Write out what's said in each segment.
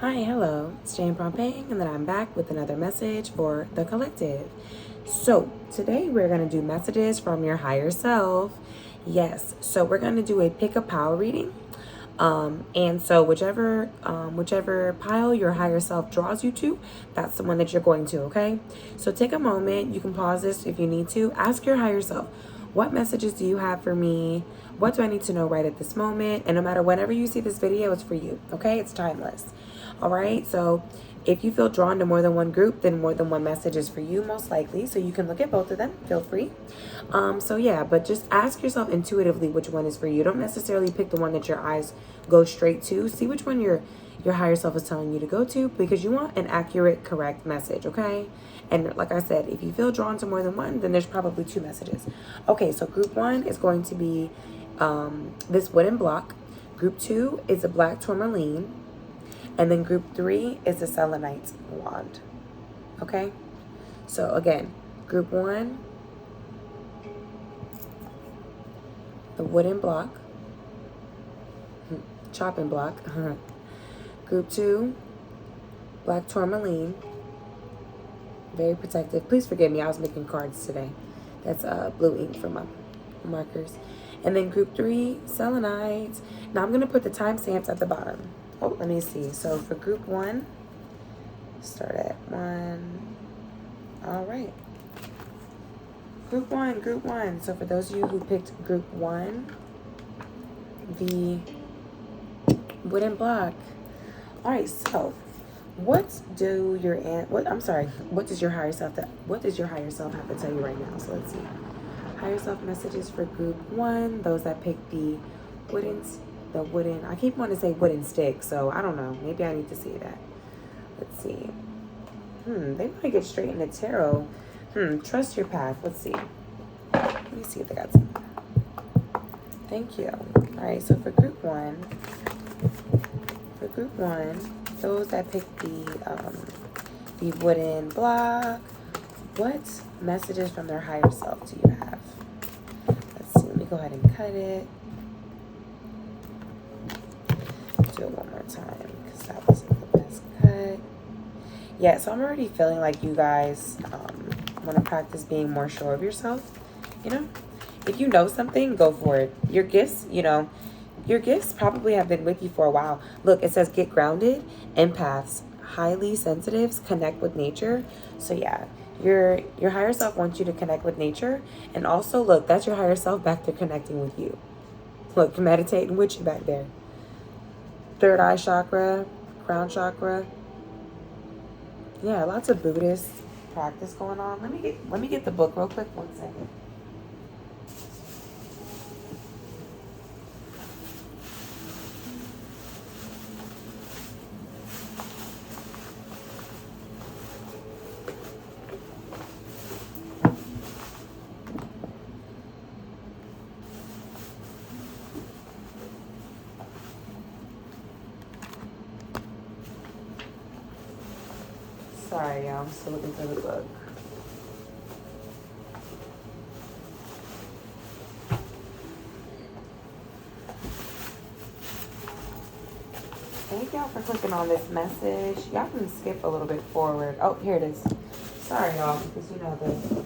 Hi, hello, it's Jane Pompang, and then I'm back with another message for the collective. So, today we're going to do messages from your higher self. Yes, so we're going to do a pick a pile reading. And so whichever pile your higher self draws you to, that's the one that you're going to, okay? So take a moment, you can pause this if you need to. Ask your higher self, what messages do you have for me? What do I need to know right at this moment? And no matter whenever you see this video, it's for you, okay? It's timeless. All right, so if you feel drawn to more than one group, then more than one message is for you, most likely. So you can look at both of them. Feel free. So yeah, but just ask yourself intuitively which one is for you. Don't necessarily pick the one that your eyes go straight to. See which one your higher self is telling you to go to, because you want an accurate, correct message, okay? And like I said, if you feel drawn to more than one, then there's probably two messages. Okay, so group one is going to be this wooden block. Group two is a black tourmaline. And then group three is the selenite wand. Okay? So again, group one, the wooden block, chopping block. Group two, black tourmaline, very protective. Please forgive me, I was making cards today. That's blue ink for my markers. And then group three, selenite. Now I'm going to put the timestamps at the bottom. Oh, let me see. So for group one, start at 1. All right. Group one. So for those of you who picked group one, the wooden block. All right. So what does your higher self have to tell you right now? So let's see. Higher self messages for group one. Those that picked the wooden, I keep wanting to say wooden stick, so I don't know. Maybe I need to see that. Let's see. They want to get straight into tarot. Trust your path. Let's see. Let me see if they got some. Thank you. All right, so for group one, those that picked the wooden block, what messages from their higher self do you have? Let's see. Let me go ahead and cut it. Do it one more time because that wasn't the best cut. Yeah, so I'm already feeling like you guys want to practice being more sure of yourself. You know, if you know something, go for it. Your gifts, your gifts probably have been with you for a while. Look, it says get grounded, empaths, highly sensitives, connect with nature. So yeah, your higher self wants you to connect with nature. And also, look, that's your higher self back there connecting with you. Look, meditating with you back there. Third eye chakra, crown chakra. Yeah, lots of Buddhist practice going on. Let me get the book real quick. 1 second. Sorry, y'all. I'm still looking for the book. Thank y'all for clicking on this message. Y'all can skip a little bit forward. Oh, here it is. Sorry, y'all, because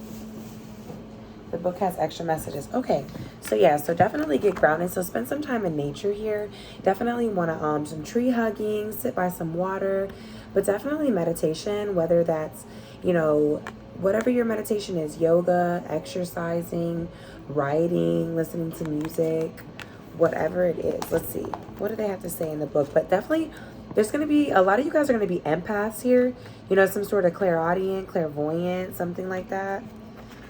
the book has extra messages. Okay, so yeah, so definitely get grounded. So spend some time in nature here. Definitely want to some tree hugging, sit by some water, but definitely meditation, whether that's, whatever your meditation is, yoga, exercising, writing, listening to music, whatever it is. Let's see. What do they have to say in the book? But definitely there's going to be, a lot of you guys are going to be empaths here. Some sort of clairaudient, clairvoyant, something like that.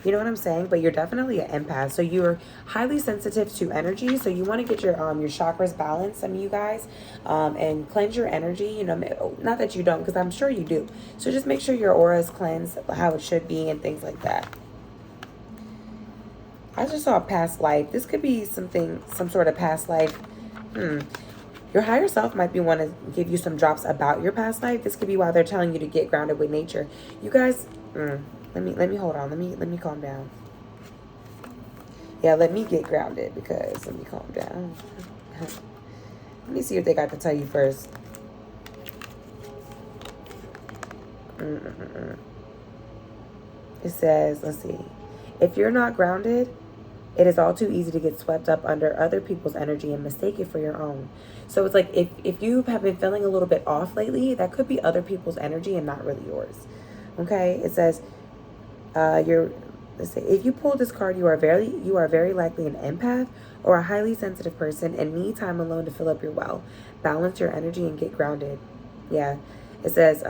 You know what I'm saying? But you're definitely an empath. So you're highly sensitive to energy. So you want to get your chakras balanced, some of you guys, and cleanse your energy. Not that you don't, because I'm sure you do. So just make sure your aura is cleansed how it should be and things like that. I just saw a past life. This could be some sort of past life. Your higher self might be want to give you some drops about your past life. This could be why they're telling you to get grounded with nature. You guys, let me hold on. Let me calm down. Yeah, let me get grounded because let me calm down. Let me see what they got to tell you first. It says, let's see. If you're not grounded, it is all too easy to get swept up under other people's energy and mistake it for your own. So it's like if you have been feeling a little bit off lately, that could be other people's energy and not really yours. Okay? It says let's say if you pull this card, you are very likely an empath or a highly sensitive person and need time alone to fill up your well. Balance your energy and get grounded. Yeah. It says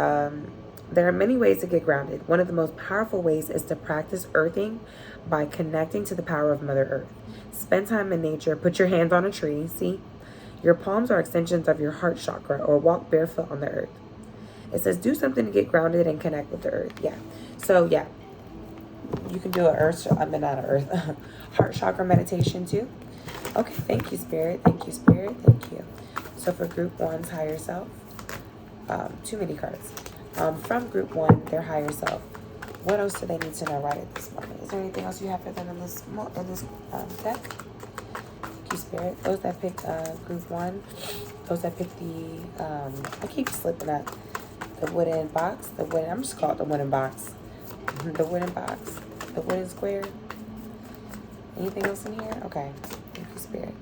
there are many ways to get grounded. One of the most powerful ways is to practice earthing by connecting to the power of Mother Earth. Spend time in nature. Put your hands on a tree. See? Your palms are extensions of your heart chakra, or walk barefoot on the earth. It says do something to get grounded and connect with the earth. Yeah. So, yeah. You can do heart chakra meditation too. Okay. Thank you, Spirit. Thank you, Spirit. Thank you. So for group 1's higher self, too many cards. From group 1, their higher self. What else do they need to know right at this moment? Is there anything else you have for them in this deck? Thank you, Spirit. Those that picked group 1, those that picked the, I keep slipping up, the wooden box, I'm just calling it the wooden box. The wooden box, the wooden square. Anything else in here? Okay. Thank you, Spirit.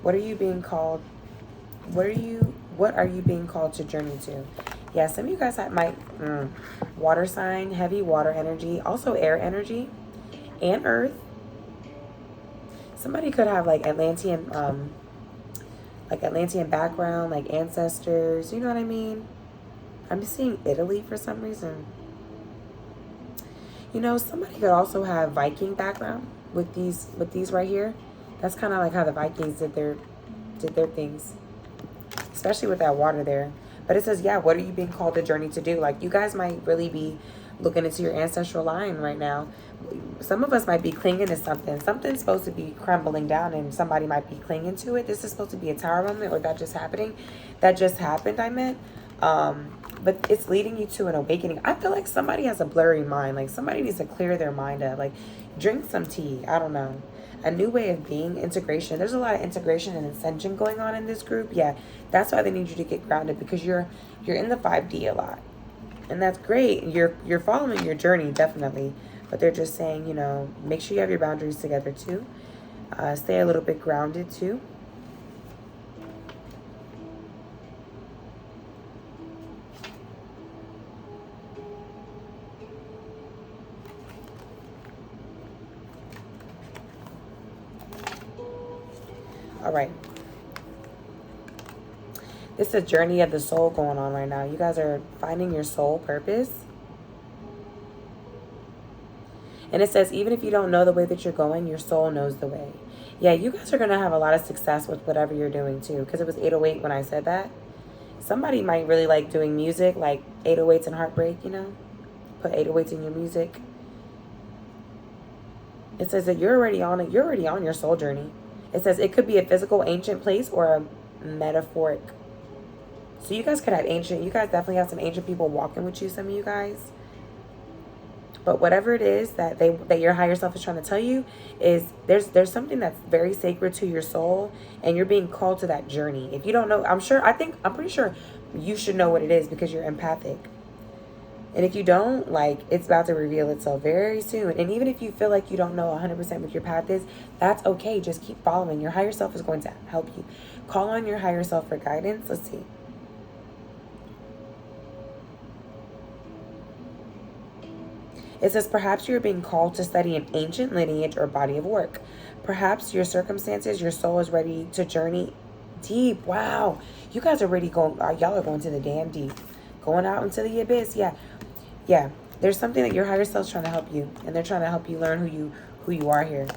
What are you being called? What are you being called to journey to? Yeah, some of you guys might water sign, heavy water energy, also air energy, and earth. Somebody could have like Atlantean background, like ancestors. You know what I mean? I'm just seeing Italy for some reason. You know, somebody could also have Viking background with these right here. That's kind of like how the Vikings did their things, especially with that water there. But it says, yeah, what are you being called to journey to do? Like, you guys might really be looking into your ancestral line right now. Some of us might be clinging to something. Something's supposed to be crumbling down and somebody might be clinging to it. This is supposed to be a tower moment, or that just happened, I meant. But it's leading you to an awakening. I feel like somebody has a blurry mind. Like, somebody needs to clear their mind up. Like, drink some tea. I don't know. A new way of being, integration. There's a lot of integration and ascension going on in this group. Yeah, that's why they need you to get grounded, because you're in the 5D a lot. And that's great. You're following your journey, definitely. But they're just saying, you know, make sure you have your boundaries together too. Stay a little bit grounded too. All right. It's a journey of the soul going on right now. You guys are finding your soul purpose. And it says, even if you don't know the way that you're going, your soul knows the way. Yeah, you guys are going to have a lot of success with whatever you're doing too. Because it was 808 when I said that. Somebody might really like doing music, like 808s and heartbreak, you know. Put 808s in your music. It says that you're already on it. You're already on your soul journey. It says it could be a physical ancient place or a metaphoric. So you guys could have you guys definitely have some ancient people walking with you, some of you guys. But whatever it is that your higher self is trying to tell you is there's something that's very sacred to your soul, and you're being called to that journey. If you don't know, I'm pretty sure you should know what it is, because you're empathic. And if you don't, like, it's about to reveal itself very soon. And even if you feel like you don't know 100% what your path is, that's okay. Just keep following. Your higher self is going to help you. Call on your higher self for guidance. Let's see. It says, perhaps you're being called to study an ancient lineage or body of work. Perhaps your circumstances, your soul is ready to journey deep. Wow. You guys are ready y'all are going to the damn deep. Going out into the abyss. Yeah. Yeah. There's something that your higher self's trying to help you. And they're trying to help you learn who you are here.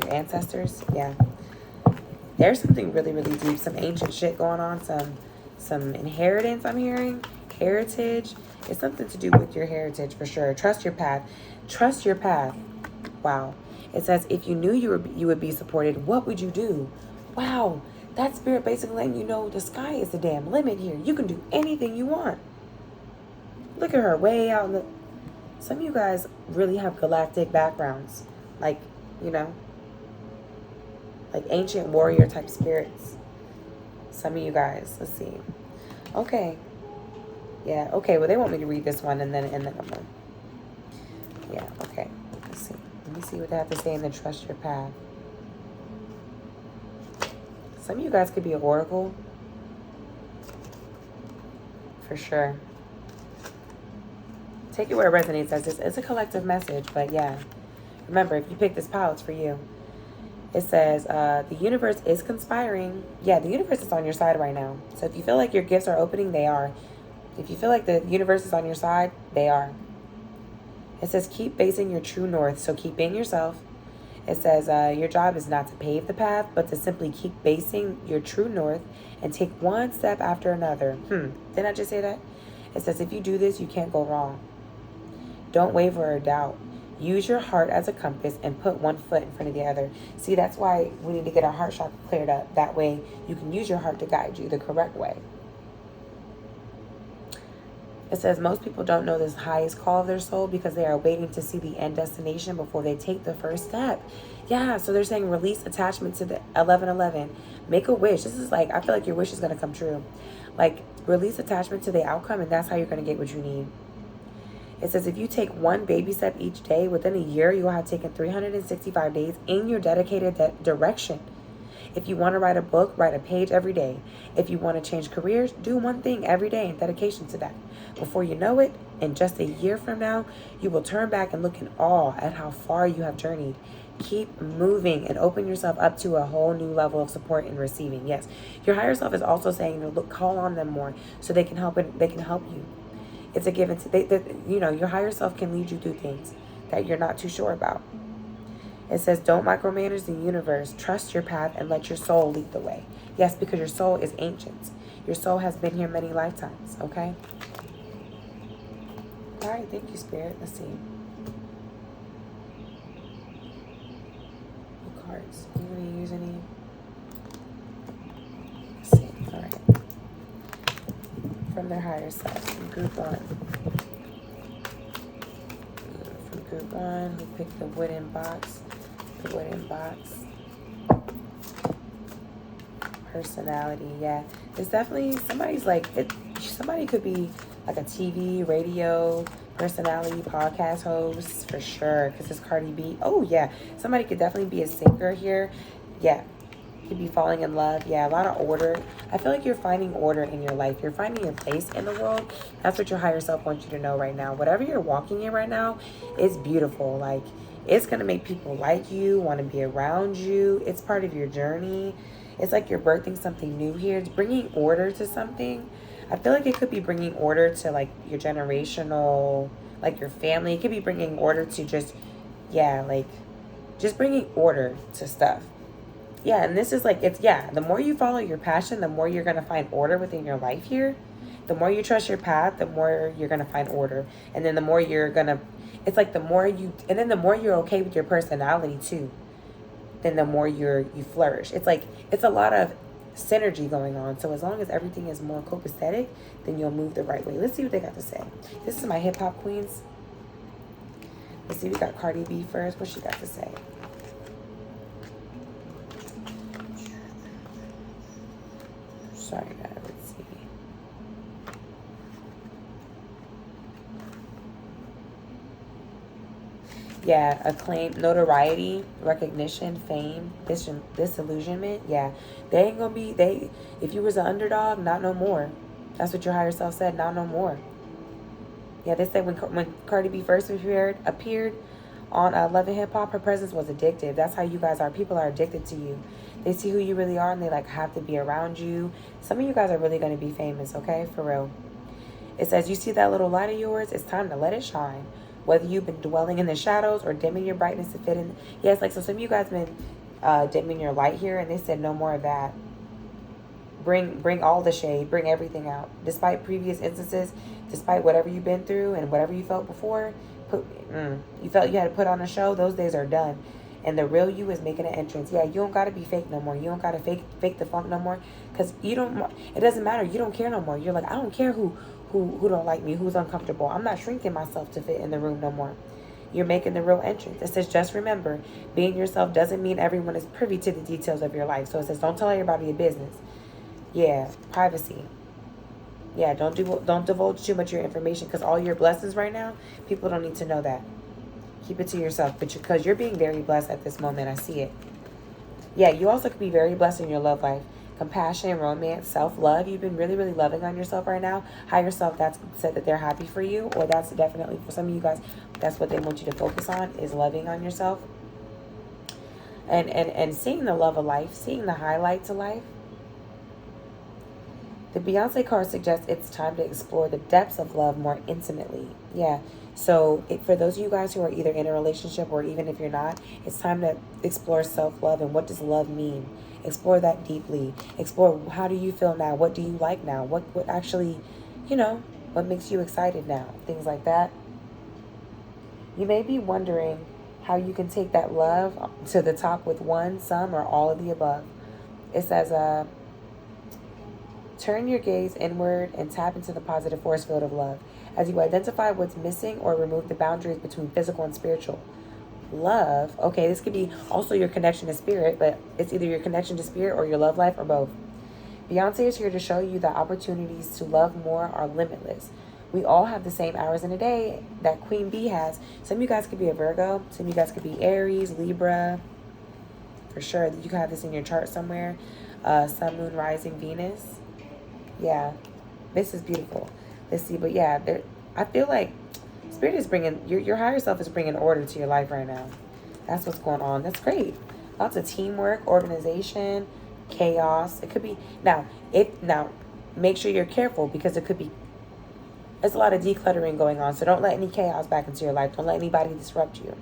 Your ancestors. Yeah. There's something really, really deep. Some ancient shit going on. Some inheritance I'm hearing. Heritage. It's something to do with your heritage for sure. Trust your path. Trust your path. Wow. It says, if you knew you would be supported, what would you do? Wow. That spirit basically letting you know the sky is the damn limit here. You can do anything you want. Look at her way out in the... Some of you guys really have galactic backgrounds. Like, you know, like ancient warrior type spirits. Some of you guys. Let's see. Okay. Yeah, okay, well, they want me to read this one and then I'm going. Yeah, okay. Let's see. Let me see what they have to say in the Trust Your Path. Some of you guys could be an oracle. For sure. Take it where it resonates, as this is a collective message, but yeah. Remember, if you pick this pile, it's for you. It says, the universe is conspiring. Yeah, the universe is on your side right now. So if you feel like your gifts are opening, they are. If you feel like the universe is on your side, they are. It says, keep facing your true north. So keep being yourself. It says, your job is not to pave the path, but to simply keep facing your true north and take one step after another. Didn't I just say that? It says, if you do this, you can't go wrong. Don't waver or doubt. Use your heart as a compass and put one foot in front of the other. See, that's why we need to get our heart chakra cleared up. That way you can use your heart to guide you the correct way. It says most people don't know this highest call of their soul because they are waiting to see the end destination before they take the first step. Yeah, so they're saying release attachment to the 1111. Make a wish. This is like, I feel like your wish is going to come true. Like, release attachment to the outcome, and that's how you're going to get what you need. It says if you take one baby step each day, within a year, you will have taken 365 days in your dedicated direction. If you want to write a book, write a page every day. If you want to change careers, do one thing every day in dedication to that. Before you know it, in just a year from now, you will turn back and look in awe at how far you have journeyed. Keep moving and open yourself up to a whole new level of support and receiving. Yes, your higher self is also saying to look, call on them more so they can help you. It's a give and take. Your higher self can lead you through things that you're not too sure about. It says, don't micromanage the universe. Trust your path and let your soul lead the way. Yes, because your soul is ancient. Your soul has been here many lifetimes, okay? All right, thank you, Spirit. Let's see. The cards. You going to use any? Let's see. All right. From their higher self, from group one. From group one, who picked the wooden box. The wooden box. Personality, yeah. There's definitely somebody could be like a TV, radio personality, podcast host for sure. Because it's Cardi B. Oh yeah, somebody could definitely be a singer here. Yeah, could be falling in love. Yeah, a lot of order. I feel like you're finding order in your life. You're finding your place in the world. That's what your higher self wants you to know right now. Whatever you're walking in right now is beautiful. Like, it's going to make people like you, want to be around you. It's part of your journey. It's like you're birthing something new here. It's bringing order to something. I feel like it could be bringing order to, like, your generational, like, your family. It could be bringing order to just bringing order to stuff. Yeah, and this is like, the more you follow your passion, the more you're going to find order within your life here. The more you trust your path, the more you're going to find order. And then the more you're going to, it's like the more you're okay with your personality too, then the more you flourish. It's like, it's a lot of synergy going on. So as long as everything is more copacetic, then you'll move the right way. Let's see what they got to say. This is my hip hop queens. Let's see, we got Cardi B first. What she got to say? Sorry, guys. Let's see. Yeah, acclaim, notoriety, recognition, fame, disillusionment. Yeah, they ain't gonna be, if you was an underdog, not no more. That's what your higher self said, not no more. Yeah, they said when Cardi B first appeared on Love and Hip Hop, her presence was addictive. That's how you guys are. People are addicted to you. They see who you really are and they like have to be around you. Some of you guys are really going to be famous, okay? For real. It says, you see that little light of yours? It's time to let it shine. Whether you've been dwelling in the shadows or dimming your brightness to fit in. Yes, like, so some of you guys been dimming your light here, and they said no more of that. Bring all the shade. Bring everything out. Despite previous instances, despite whatever you've been through and whatever you felt before, you felt you had to put on a show, those days are done. And the real you is making an entrance. Yeah, you don't got to be fake no more. You don't got to fake the funk no more. Because it doesn't matter. You don't care no more. You're like, I don't care who don't like me, who's uncomfortable. I'm not shrinking myself to fit in the room no more. You're making the real entrance. It says, just remember, being yourself doesn't mean everyone is privy to the details of your life. So it says, don't tell everybody your business. Yeah, privacy. Yeah, don't divulge too much of your information, because all your blessings right now, people don't need to know that. Keep it to yourself, but because you're being very blessed at this moment, I see it. Yeah, you also could be very blessed in your love life. Compassion, romance, self-love. You've been really, really loving on yourself right now. Higher self, that's said that they're happy for you, or that's definitely for some of you guys, that's what they want you to focus on, is loving on yourself. And seeing the love of life, seeing the highlight to life. The Beyonce card suggests it's time to explore the depths of love more intimately. Yeah. So for those of you guys who are either in a relationship or even if you're not, it's time to explore self-love and what does love mean. Explore that deeply. Explore, how do you feel now? What do you like now? What actually, what makes you excited now? Things like that. You may be wondering how you can take that love to the top with one, some, or all of the above. It says, turn your gaze inward and tap into the positive force field of love as you identify what's missing or remove the boundaries between physical and spiritual. Love, okay, this could be also your connection to spirit, but it's either your connection to spirit or your love life or both. Beyonce is here to show you that opportunities to love more are limitless. We all have the same hours in a day that Queen Bee has. Some of you guys could be a Virgo. Some of you guys could be Aries, Libra. For sure, you can have this in your chart somewhere. Sun, Moon, Rising, Venus. Yeah, this is beautiful. Let's see, but yeah, I feel like Spirit is bringing, your higher self is bringing order to your life right now. That's what's going on. That's great. Lots of teamwork, organization, chaos. It could be, now make sure you're careful, because there's a lot of decluttering going on. So don't let any chaos back into your life. Don't let anybody disrupt you.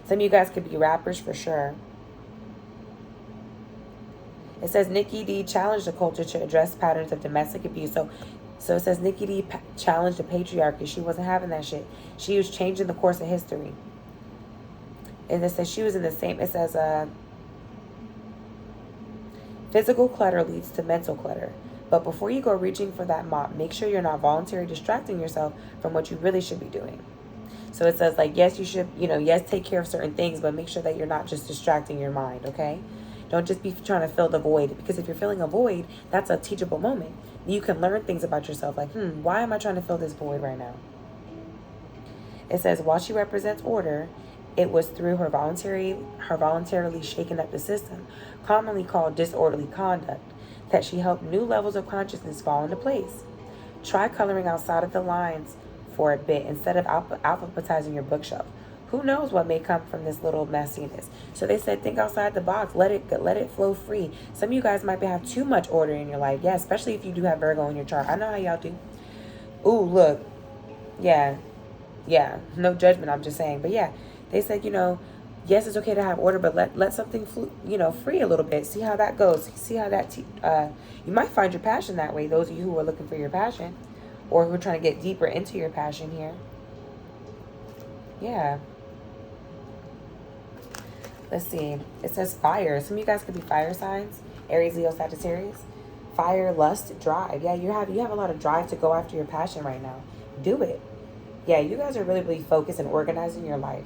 Some of you guys could be rappers for sure. It says Nikki D challenged the culture to address patterns of domestic abuse. So it says Nikki D challenged the patriarchy. She wasn't having that shit. She was changing the course of history. And it says she was in the same, it says physical clutter leads to mental clutter. But before you go reaching for that mop, make sure you're not voluntarily distracting yourself from what you really should be doing. So it says, like, yes, you should, yes, take care of certain things, but make sure that you're not just distracting your mind, okay? Don't just be trying to fill the void, because if you're filling a void, that's a teachable moment. You can learn things about yourself, like, why am I trying to fill this void right now? It says, while she represents order, it was through her voluntarily shaking up the system, commonly called disorderly conduct, that she helped new levels of consciousness fall into place. Try coloring outside of the lines for a bit instead of alphabetizing your bookshelf. Who knows what may come from this little messiness? So they said, think outside the box. Let it flow free. Some of you guys might have too much order in your life. Yeah, especially if you do have Virgo in your chart. I know how y'all do. Ooh, look. Yeah. No judgment, I'm just saying. But yeah, they said, yes, it's okay to have order, but let something free a little bit. See how that goes. See how that you might find your passion that way. Those of you who are looking for your passion, or who are trying to get deeper into your passion here. Yeah. Let's see. It says fire. Some of you guys could be fire signs. Aries, Leo, Sagittarius. Fire, lust, drive. Yeah, you have a lot of drive to go after your passion right now. Do it. Yeah, you guys are really, really focused and organizing your life.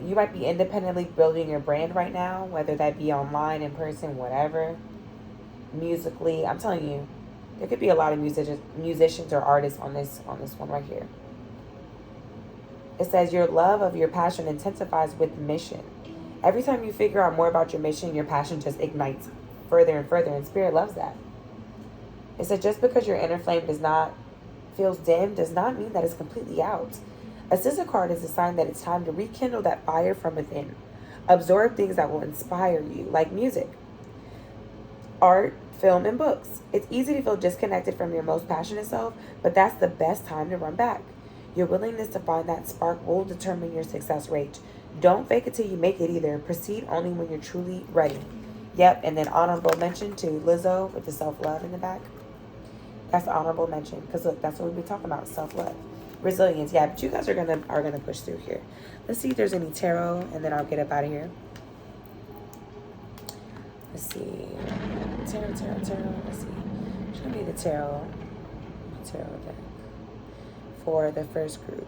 You might be independently building your brand right now, whether that be online, in person, whatever. Musically, I'm telling you, there could be a lot of musicians or artists on this one right here. It says your love of your passion intensifies with mission. Every time you figure out more about your mission, your passion just ignites further and further, and Spirit loves that. It says just because your inner flame feels dim does not mean that it's completely out. A scissor card is a sign that it's time to rekindle that fire from within. Absorb things that will inspire you, like music, art, film, and books. It's easy to feel disconnected from your most passionate self, but that's the best time to run back. Your willingness to find that spark will determine your success rate. Don't fake it till you make it either. Proceed only when you're truly ready. Yep, and then honorable mention to Lizzo with the self-love in the back. That's the honorable mention, because look, that's what we've been talking about, self-love. Resilience, yeah, but you guys are gonna push through here. Let's see if there's any tarot, and then I'll get up out of here. Let's see. Tarot. Let's see. Show me the tarot deck for the first group.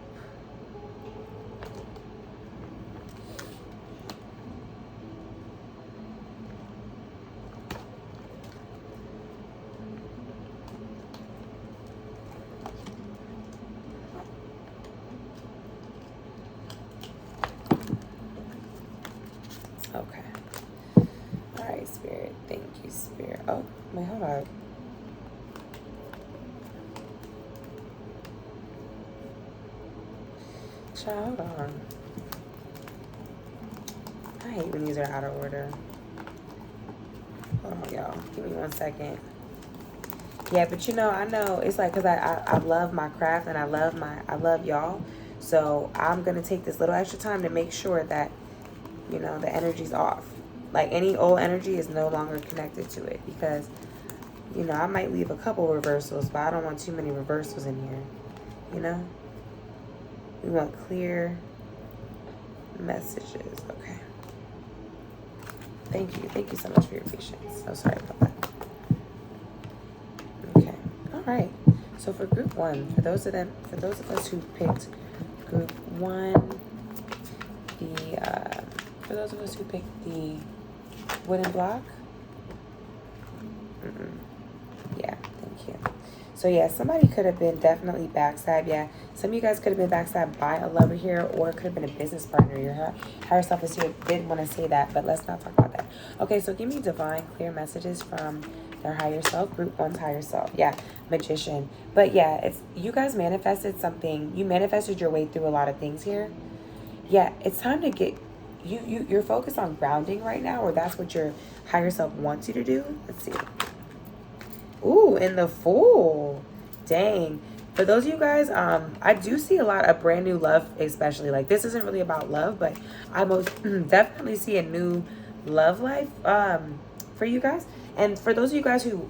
you, Spirit. Oh, wait, hold on. Child, hold on. I hate when these are out of order. Hold on, y'all. Give me 1 second. Yeah, but you know, I know it's like, because I love my craft and I love y'all. So I'm going to take this little extra time to make sure that, you know, the energy's off. Like any old energy is no longer connected to it, because, you know, I might leave a couple reversals, but I don't want too many reversals in here, you know? We want clear messages. Okay. Thank you. Thank you so much for your patience. So sorry about that. Okay. All right. So for group 1, for those of us who picked group 1, for those of us who picked the wooden block. Yeah, thank you. So yeah, somebody could have been definitely backstabbed. Yeah, some of you guys could have been backstabbed by a lover here, or it could have been a business partner. Your higher self is here. Didn't want to say that, but let's not talk about that. Okay, so give me divine, clear messages from their higher self, group 1's higher self. Yeah, Magician. But yeah, it's you guys manifested something. You manifested your way through a lot of things here. Yeah, it's time to get you're focused on grounding right now, or that's what your higher self wants you to do. Let's see. Ooh, in the Fool. Dang. For those of you guys, I do see a lot of brand new love, especially. Like, this isn't really about love, but I most definitely see a new love life for you guys. And for those of you guys who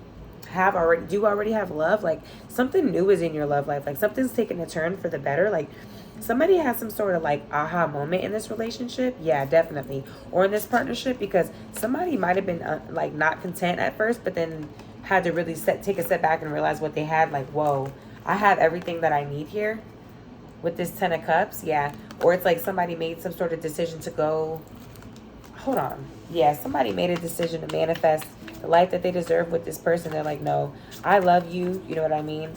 already have love, like, something new is in your love life. Like, something's taking a turn for the better. Like, somebody has some sort of, like, aha moment in this relationship. Yeah, definitely. Or in this partnership, because somebody might have been, like, not content at first, but then had to really take a step back and realize what they had. Like, whoa, I have everything that I need here with this 10 of Cups. Yeah. Or it's like somebody made some sort of decision to go, hold on. Yeah, somebody made a decision to manifest the life that they deserve with this person. They're like, no, I love you. You know what I mean?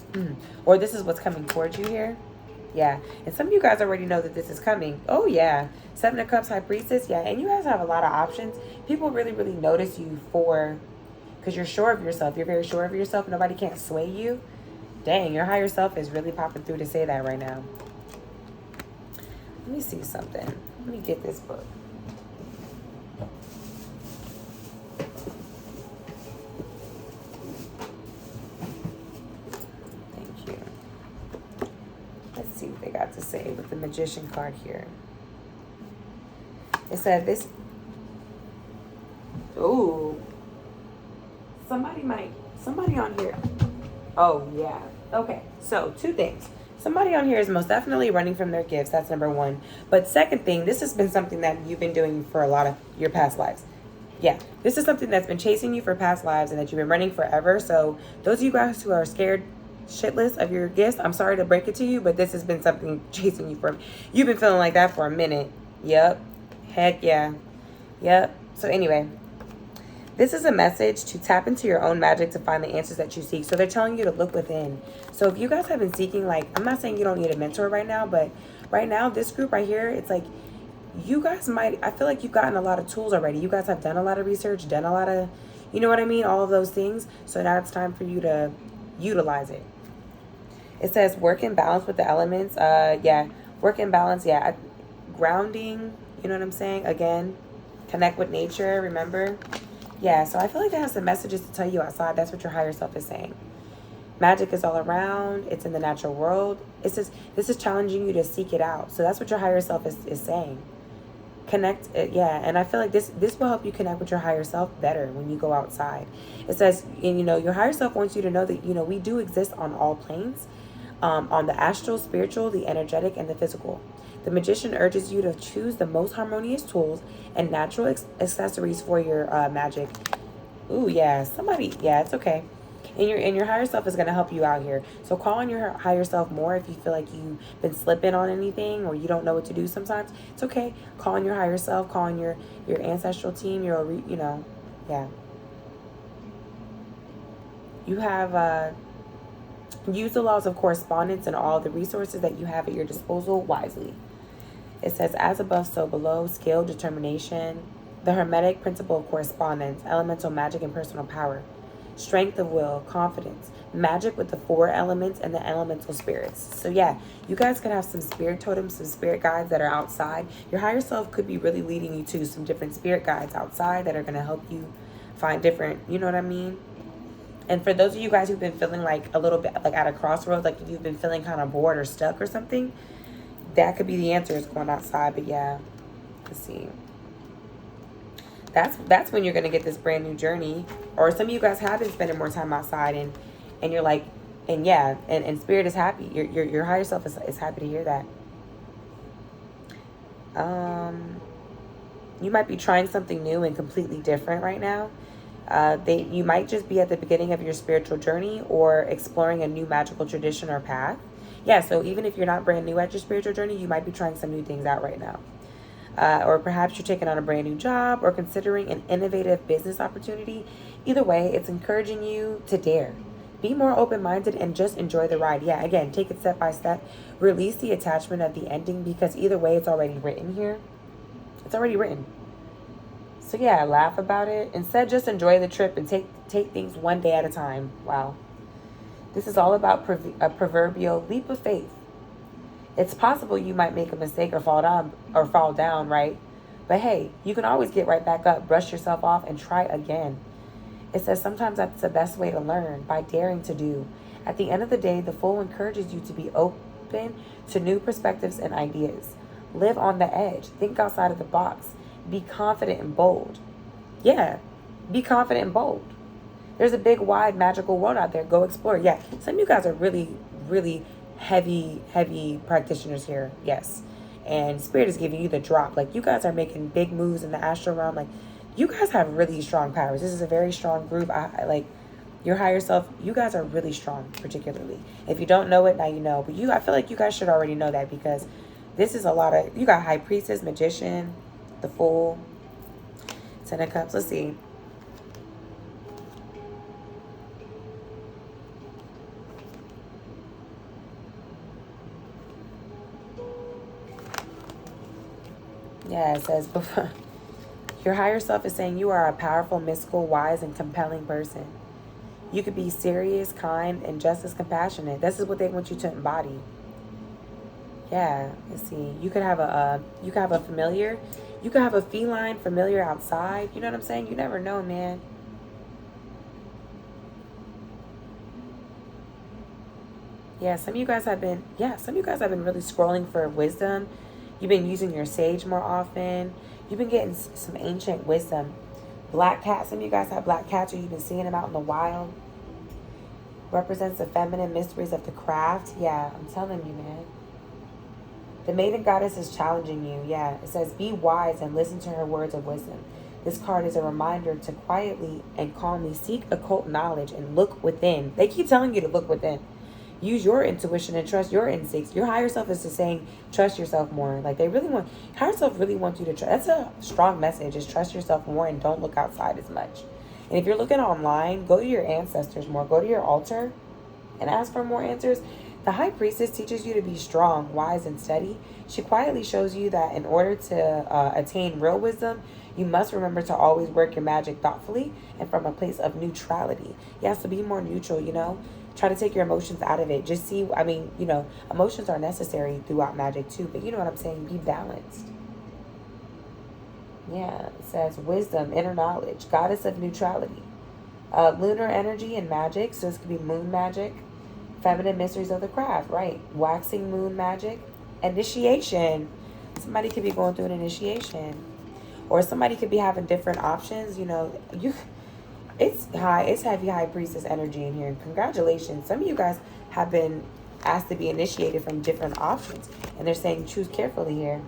Or this is what's coming towards you here. Yeah. And some of you guys already know that this is coming. Oh, yeah. 7 of Cups, High Priestess. Yeah. And you guys have a lot of options. People really, really notice you because you're sure of yourself. You're very sure of yourself. Nobody can't sway you. Dang, your higher self is really popping through to say that right now. Let me see something. Let me get this book. Thank you. Let's see what they got to say with the Magician card here. It said this. Ooh. Somebody on here. Oh, yeah. Okay, so 2 things. Somebody on here is most definitely running from their gifts. That's number 1. But second thing, this has been something that you've been doing for a lot of your past lives. Yeah, this is something that's been chasing you for past lives and that you've been running forever. So those of you guys who are scared shitless of your gifts, I'm sorry to break it to you, but this has been something chasing you for. You've been feeling like that for a minute. Yep. Heck yeah. Yep. So anyway, this is a message to tap into your own magic to find the answers that you seek. So they're telling you to look within. So if you guys have been seeking, like, I'm not saying you don't need a mentor right now, but right now, this group right here, it's like, you guys I feel like you've gotten a lot of tools already. You guys have done a lot of research, done a lot of, you know what I mean? All of those things. So now it's time for you to utilize it. It says work in balance with the elements. Yeah, work in balance. Yeah, grounding, you know what I'm saying? Again, connect with nature, remember? Yeah, so I feel like that has some messages to tell you outside. That's what your higher self is saying. Magic is all around. It's in the natural world. It says this is challenging you to seek it out. So that's what your higher self is saying. Connect it, yeah. And I feel like this will help you connect with your higher self better when you go outside. It says, and you know, your higher self wants you to know that, you know, we do exist on all planes, on the astral, spiritual, the energetic, and the physical. The Magician urges you to choose the most harmonious tools and natural accessories for your magic. Ooh, yeah. Somebody, yeah, it's okay. And your higher self is going to help you out here. So call on your higher self more if you feel like you've been slipping on anything or you don't know what to do sometimes. It's okay. Call on your higher self. Call on your ancestral team. You know, yeah. You have use the laws of correspondence and all the resources that you have at your disposal wisely. It says, as above, so below, skill, determination. The Hermetic principle of correspondence, elemental magic and personal power, strength of will, confidence, magic with the 4 elements and the elemental spirits. So yeah, you guys could have some spirit totems, some spirit guides that are outside. Your higher self could be really leading you to some different spirit guides outside that are going to help you find different, you know what I mean? And for those of you guys who've been feeling like a little bit like at a crossroads, like if you've been feeling kind of bored or stuck or something, that could be the answer, is going outside. But yeah, let's see. That's when you're going to get this brand new journey. Or some of you guys have been spending more time outside, and you're like, and yeah, and spirit is happy. Your higher self is happy to hear that. You might be trying something new and completely different right now. You might just be at the beginning of your spiritual journey or exploring a new magical tradition or path. Yeah, so even if you're not brand new at your spiritual journey, you might be trying some new things out right now. Or perhaps you're taking on a brand new job or considering an innovative business opportunity. Either way, it's encouraging you to dare. Be more open-minded and just enjoy the ride. Yeah, again, take it step by step. Release the attachment of the ending, because either way, it's already written here. It's already written. So yeah, laugh about it. Instead, just enjoy the trip and take things one day at a time. Wow. This is all about a proverbial leap of faith. It's possible you might make a mistake or fall down, right? But hey, you can always get right back up, brush yourself off, and try again. It says sometimes that's the best way to learn, by daring to do. At the end of the day, the Fool encourages you to be open to new perspectives and ideas. Live on the edge. Think outside of the box. Be confident and bold. Yeah, be confident and bold. There's a big, wide, magical world out there. Go explore. Yeah, some of you guys are really, really heavy practitioners here. Yes. And Spirit is giving you the drop. Like, you guys are making big moves in the astral realm. Like, you guys have really strong powers. This is a very strong group. I like your higher self. You guys are really strong, particularly. If you don't know it, now you know. But I feel like you guys should already know that, because this is a lot of, you got High Priestess, Magician, the Fool, Ten of Cups. Let's see. Yeah, it says, your higher self is saying you are a powerful, mystical, wise, and compelling person. You could be serious, kind, and just as compassionate. This is what they want you to embody. Yeah, let's see. You could have a familiar. You could have a feline familiar outside. You know what I'm saying? You never know, man. Yeah, some of you guys have been really scrolling for wisdom. You've been using your sage more often. You've been getting some ancient wisdom. Black cat. Some of you guys have black cats, or you've been seeing them out in the wild. Represents the feminine mysteries of the craft. Yeah, I'm telling you, man. The maiden goddess is challenging you. Yeah, it says, be wise and listen to her words of wisdom. This card is a reminder to quietly and calmly seek occult knowledge and look within. They keep telling you to look within. Use your intuition and trust your instincts. Your higher self is just saying, trust yourself more. Like, higher self really wants you to trust. That's a strong message, is trust yourself more and don't look outside as much. And if you're looking online, go to your ancestors more. Go to your altar and ask for more answers. The High Priestess teaches you to be strong, wise, and steady. She quietly shows you that in order to attain real wisdom, you must remember to always work your magic thoughtfully and from a place of neutrality. Yeah, so be more neutral, Try to take your emotions out of it. Just see, emotions are necessary throughout magic too, but you know what I'm saying? Be balanced. Yeah, it says wisdom, inner knowledge, goddess of neutrality. Lunar energy and magic, so this could be moon magic. Feminine mysteries of the craft, right? Waxing moon magic. Initiation. Somebody could be going through an initiation. Or somebody could be having different options. It's heavy High Priestess energy in here. And congratulations. Some of you guys have been asked to be initiated from different options. And they're saying choose carefully here.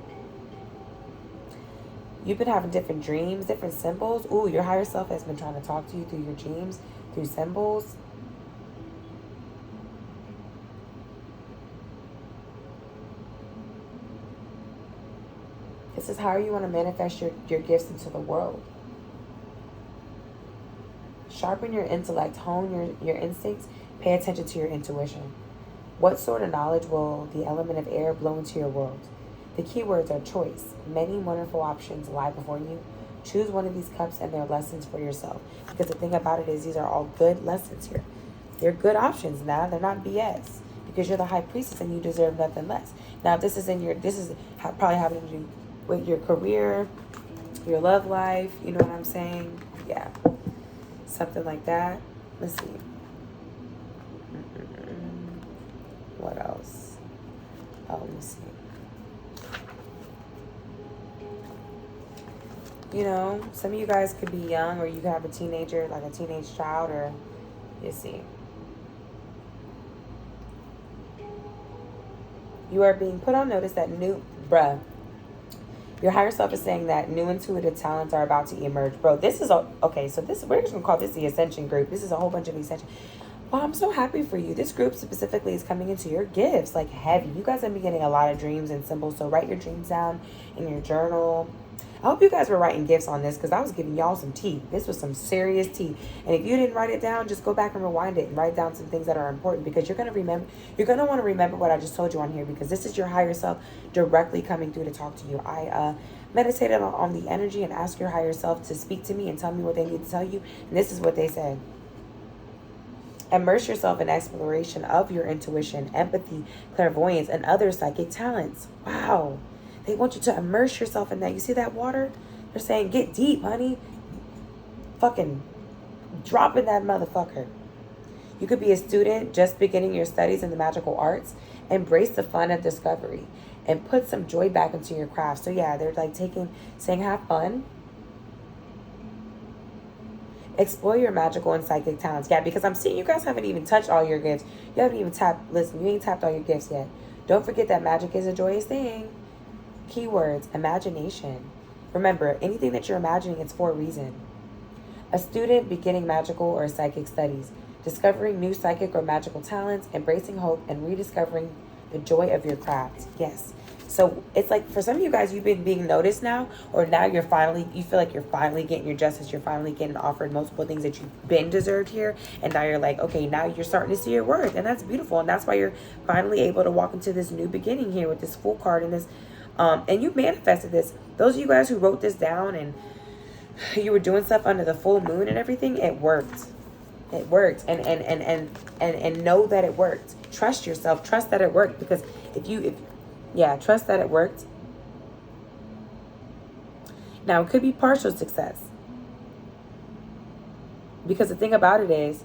You've been having different dreams, different symbols. Ooh, your higher self has been trying to talk to you through your dreams, through symbols. This is how you want to manifest your gifts into the world. Sharpen your intellect, hone your instincts, pay attention to your intuition. What sort of knowledge will the element of air blow into your world? The keywords are choice. Many wonderful options lie before you. Choose one of these cups and they're lessons for yourself. Because the thing about it is these are all good lessons here. They're good options now. They're not BS. Because you're the high priestess and you deserve nothing less. Now, if this is probably having to do with your career, your love life, you know what I'm saying? Yeah. Something like that. Let's see. What else? Oh, let me see. You know, some of you guys could be young, or you could have a teenager, like a teenage child, or you see. You are being put on notice that your higher self is saying that new intuitive talents are about to emerge. Bro, this is okay, so we're just gonna call this the Ascension group. This is a whole bunch of Ascension. Well, I'm so happy for you. This group specifically is coming into your gifts, like heavy. You guys are be getting a lot of dreams and symbols, so write your dreams down in your journal. I hope you guys were writing gifts on this because I was giving y'all some tea. This was some serious tea. And if you didn't write it down, just go back and rewind it and write down some things that are important, because you're going to want to remember what I just told you on here, because this is your higher self directly coming through to talk to you. I meditated on the energy and asked your higher self to speak to me and tell me what they need to tell you. And this is what they said. Immerse yourself in exploration of your intuition, empathy, clairvoyance, and other psychic talents. Wow. They want you to immerse yourself in that. You see that water? They're saying, get deep, honey. Fucking drop in that motherfucker. You could be a student just beginning your studies in the magical arts. Embrace the fun of discovery and put some joy back into your craft. So yeah, they're like saying have fun. Explore your magical and psychic talents. Yeah, because I'm seeing you guys haven't even touched all your gifts. You haven't even you ain't tapped all your gifts yet. Don't forget that magic is a joyous thing. Keywords, imagination. Remember, anything that you're imagining, it's for a reason. A student beginning magical or psychic studies. Discovering new psychic or magical talents. Embracing hope and rediscovering the joy of your craft. Yes. So it's like for some of you guys, you've been being noticed now, or now you feel like you're finally getting your justice. You're finally getting offered multiple things that you've been deserved here. And now you're like, okay, now you're starting to see your worth. And that's beautiful. And that's why you're finally able to walk into this new beginning here with this Fool card and this. And you manifested this. Those of you guys who wrote this down and you were doing stuff under the full moon and everything, it worked. It worked. And know that it worked. Trust yourself. Trust that it worked. Because trust that it worked. Now, it could be partial success. Because the thing about it is,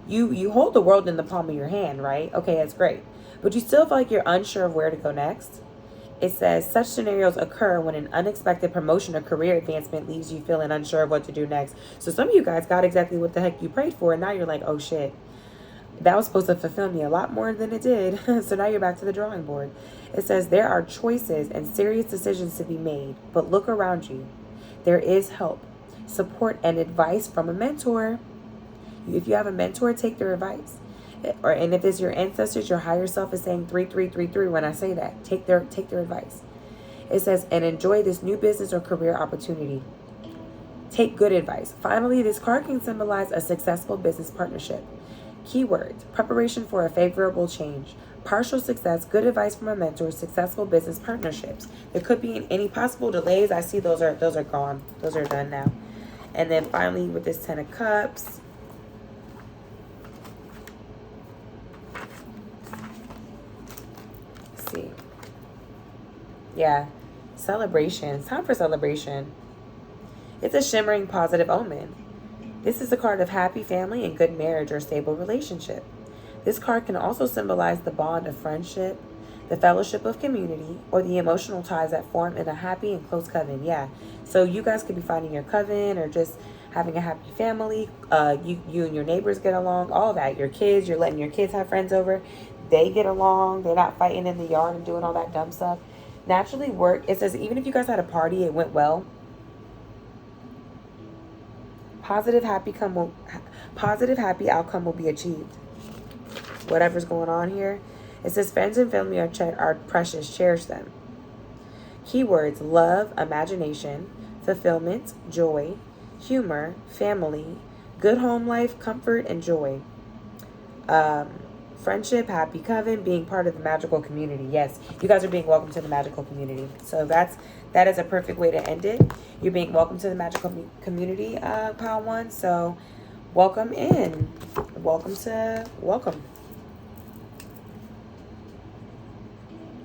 you hold the world in the palm of your hand, right? Okay, that's great. But you still feel like you're unsure of where to go next. It says, such scenarios occur when an unexpected promotion or career advancement leaves you feeling unsure of what to do next. So some of you guys got exactly what the heck you prayed for, and now you're like, oh shit, that was supposed to fulfill me a lot more than it did. So now you're back to the drawing board. It says, there are choices and serious decisions to be made, but look around you. There is help, support, and advice from a mentor. If you have a mentor, take their advice. And if it's your ancestors, your higher self is saying 3333 when I say that. Take their advice. It says, and enjoy this new business or career opportunity. Take good advice. Finally, this card can symbolize a successful business partnership. Keywords, preparation for a favorable change, partial success, good advice from a mentor, successful business partnerships. There could be any possible delays. I see those are gone. Those are done now. And then finally with this 10 of Cups, see. Yeah, celebration. It's time for celebration. It's a shimmering positive omen. This is a card of happy family and good marriage or stable relationship. This card can also symbolize the bond of friendship, the fellowship of community, or the emotional ties that form in a happy and close coven. Yeah, so you guys could be finding your coven or just having a happy family. You and your neighbors get along, all that. Your kids, you're letting your kids have friends over. They get along. They're not fighting in the yard and doing all that dumb stuff. Naturally work. It says even if you guys had a party, it went well. Positive, happy outcome will be achieved. Whatever's going on here. It says friends and family are precious. Cherish them. Keywords, love, imagination, fulfillment, joy, humor, family, good home life, comfort, and joy. Friendship, happy coven, being part of the magical community. Yes, you guys are being welcome to the magical community. So that is a perfect way to end it. You're being welcome to the magical community, pile one. So welcome in. Welcome.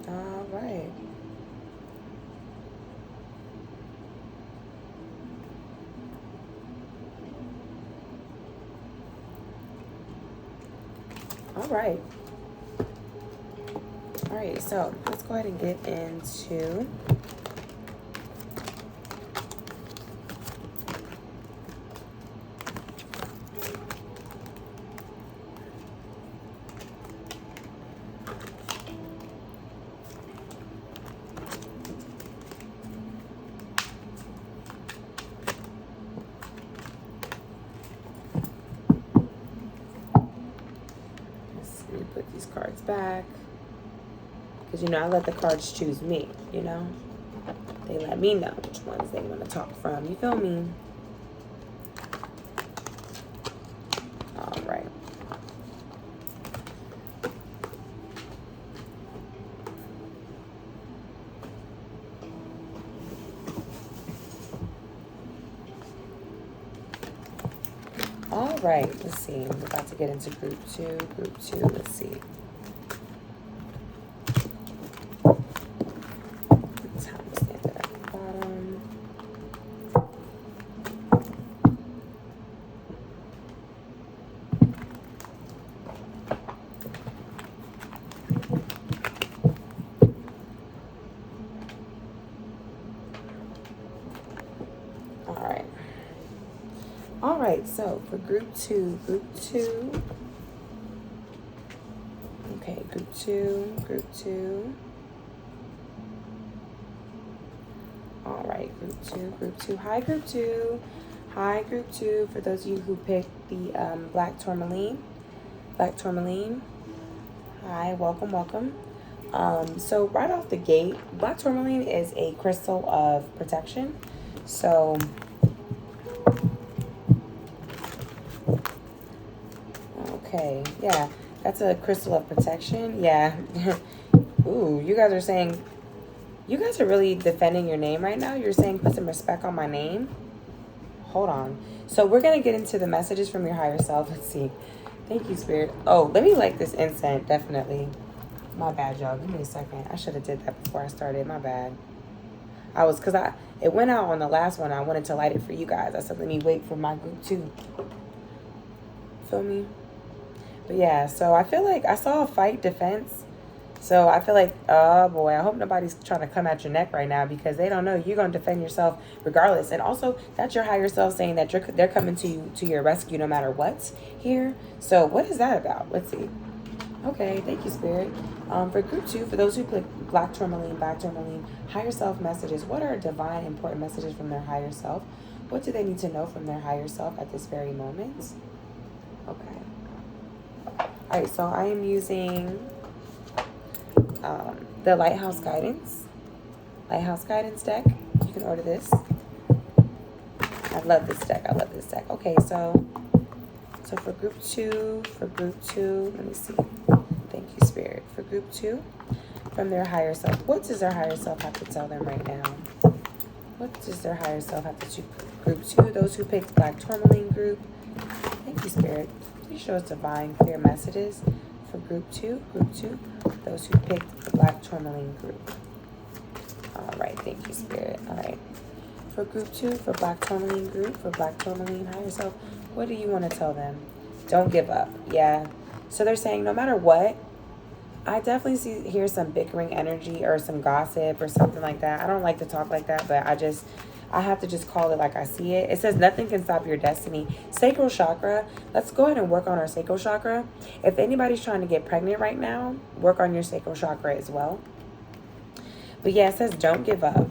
All right. All right. All right, so let's go ahead and get into let me put these cards back. Because, I let the cards choose me, They let me know which ones they want to talk from. You feel me? All right. All right. Let's see. We're about to get into group two. Let's see. All right, so for group two. Okay, group two. All right, group two. Hi, group two. For those of you who picked the black tourmaline. Hi, welcome. So right off the gate, black tourmaline is a crystal of protection. So okay, yeah, that's a crystal of protection. Yeah. Ooh, you guys are really defending your name right now. You're saying put some respect on my name. Hold on. So we're going to get into the messages from your higher self. Let's see. Thank you, Spirit. Oh, let me light this incense, definitely. My bad, y'all. Give me a second. I should have did that before I started. My bad. It went out on the last one. I wanted to light it for you guys. I said, let me wait for my group too. Feel me? But yeah, so I feel like I saw a fight defense. So I feel like, oh boy, I hope nobody's trying to come at your neck right now because they don't know you're going to defend yourself regardless. And also, that's your higher self saying that they're coming to your rescue no matter what's here. So what is that about? Let's see. Okay, thank you, Spirit. For group two, for those who click black tourmaline, higher self messages. What are divine important messages from their higher self? What do they need to know from their higher self at this very moment? Okay. All right, so I am using the Lighthouse Guidance deck. You can order this. I love this deck. Okay, so for group two, let me see. Thank you, Spirit. For group two, from their higher self, what does their higher self have to tell them right now? What does their higher self have to do? Group two, those who picked black tourmaline group. Thank you, Spirit. Please show us divine, clear messages for group two, those who picked the black tourmaline group. All right, thank you, Spirit. All right. For group two, for black tourmaline group, for black tourmaline higher self, what do you want to tell them? Don't give up. Yeah. So they're saying no matter what, I definitely hear some bickering energy or some gossip or something like that. I don't like to talk like that, but I have to just call it like I see it. It says nothing can stop your destiny. Sacral chakra. Let's go ahead and work on our sacral chakra. If anybody's trying to get pregnant right now, work on your sacral chakra as well. But yeah, it says don't give up.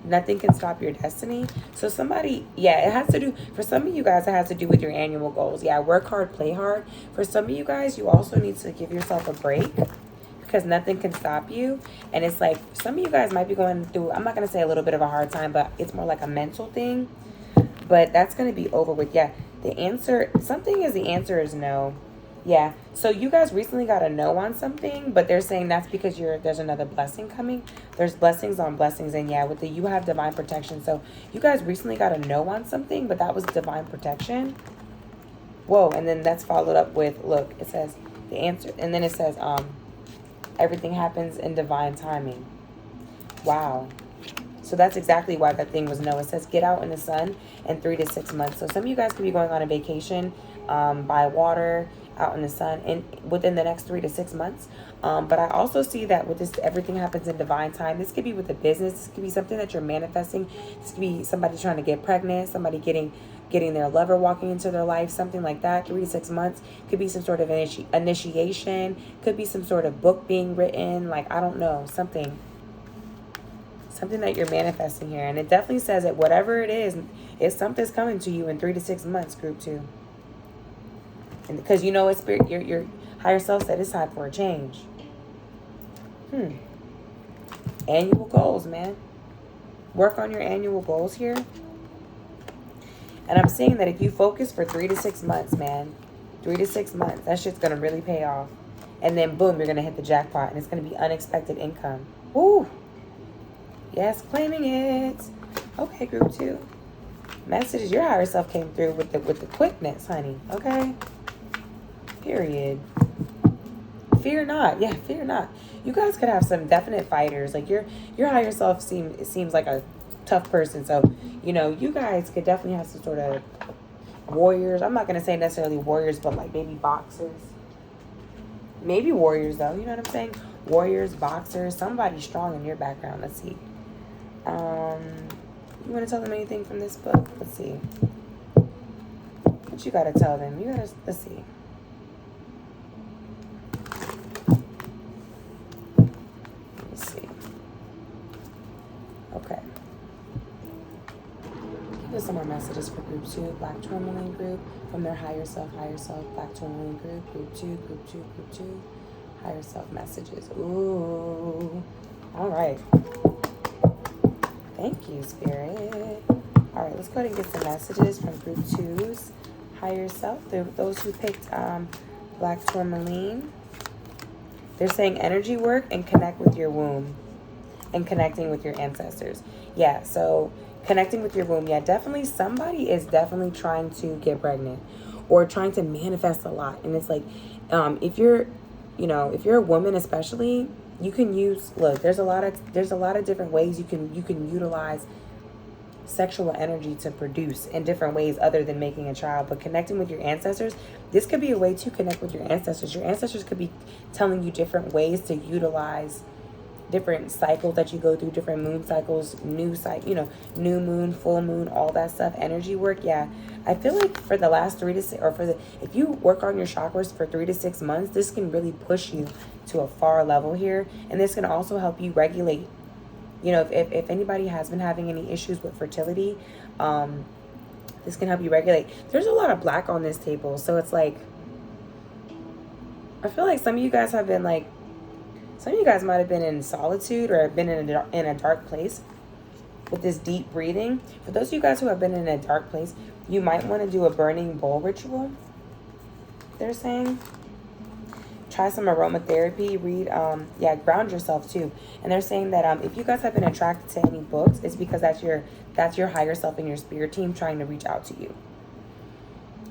Nothing can stop your destiny. So it has to do, for some of you guys, it has to do with your annual goals. Yeah, work hard, play hard. For some of you guys, you also need to give yourself a break because nothing can stop you. And it's like, some of you guys might be going through, I'm not going to say a little bit of a hard time, but it's more like a mental thing. But that's going to be over with. Yeah, the answer is no. Yeah. So you guys recently got a no on something, but they're saying that's because there's another blessing coming. There's blessings on blessings, and yeah, with the you have divine protection. So you guys recently got a no on something, but that was divine protection. Whoa, and then that's followed up with, look, it says the answer, and then it says everything happens in divine timing. Wow. So that's exactly why that thing was no. It says get out in the sun in 3 to 6 months. So some of you guys could be going on a vacation by water, out in the sun, and within the next 3 to 6 months. But I also see that with this, everything happens in divine time. This could be with a business. This could be something that you're manifesting. This could be somebody trying to get pregnant, somebody getting their lover walking into their life, something like that. 3 to 6 months. Could be some sort of initiation. Could be some sort of book being written. Like, I don't know, something that you're manifesting here. And it definitely says that whatever it is, it's something's coming to you in 3 to 6 months, group 2. And because you know it's spirit, your higher self said it's time for a change. Annual goals, man. Work on your annual goals here. And I'm seeing that if you focus for 3 to 6 months, man, 3 to 6 months, that shit's gonna really pay off. And then boom, you're gonna hit the jackpot, and it's gonna be unexpected income. Woo! Yes, claiming it. Okay, group 2. Messages, your higher self came through with the quickness, honey. Okay. Period. Fear not. Yeah, fear not. You guys could have some definite fighters. Like your higher self seems like a tough person. So, you know, you guys could definitely have some sort of warriors. I'm not gonna say necessarily warriors, but like maybe boxers. Maybe warriors though. You know what I'm saying? Warriors, boxers, somebody strong in your background. Let's see. You want to tell them anything from this book? Let's see. What you got to tell them? Let's see. Let's see. Okay. Give us some more messages for group 2, Black Tourmaline group, from their higher self, Black Tourmaline group 2, group 2, higher self messages. Ooh. All right. Thank you, Spirit. All right, let's go ahead and get some messages from group 2's higher self. Those who picked Black Tourmaline. They're saying energy work and connect with your womb and connecting with your ancestors. Yeah, so connecting with your womb. Yeah, definitely somebody is definitely trying to get pregnant or trying to manifest a lot. And it's like, if you're a woman especially, you can use, look, there's a lot of different ways you can utilize sexual energy to produce in different ways other than making a child. But connecting with your ancestors, this could be a way to connect with your ancestors. Your ancestors could be telling you different ways to utilize different cycles that you go through, different moon cycles, new moon, full moon, all that stuff, energy work. Yeah, I feel like for the last 3 to 6, or if you work on your chakras for 3 to 6 months, this can really push you to a far level here. And this can also help you regulate, you know, if anybody has been having any issues with fertility, this can help you regulate. There's a lot of black on this table, so it's like, I feel like some of you guys have been like, some of you guys might have been in solitude or been in a dark place with this deep breathing. For those of you guys who have been in a dark place, you might want to do a burning bowl ritual, they're saying. Try some aromatherapy. Read, ground yourself too. And they're saying that if you guys have been attracted to any books, it's because that's your higher self and your spirit team trying to reach out to you.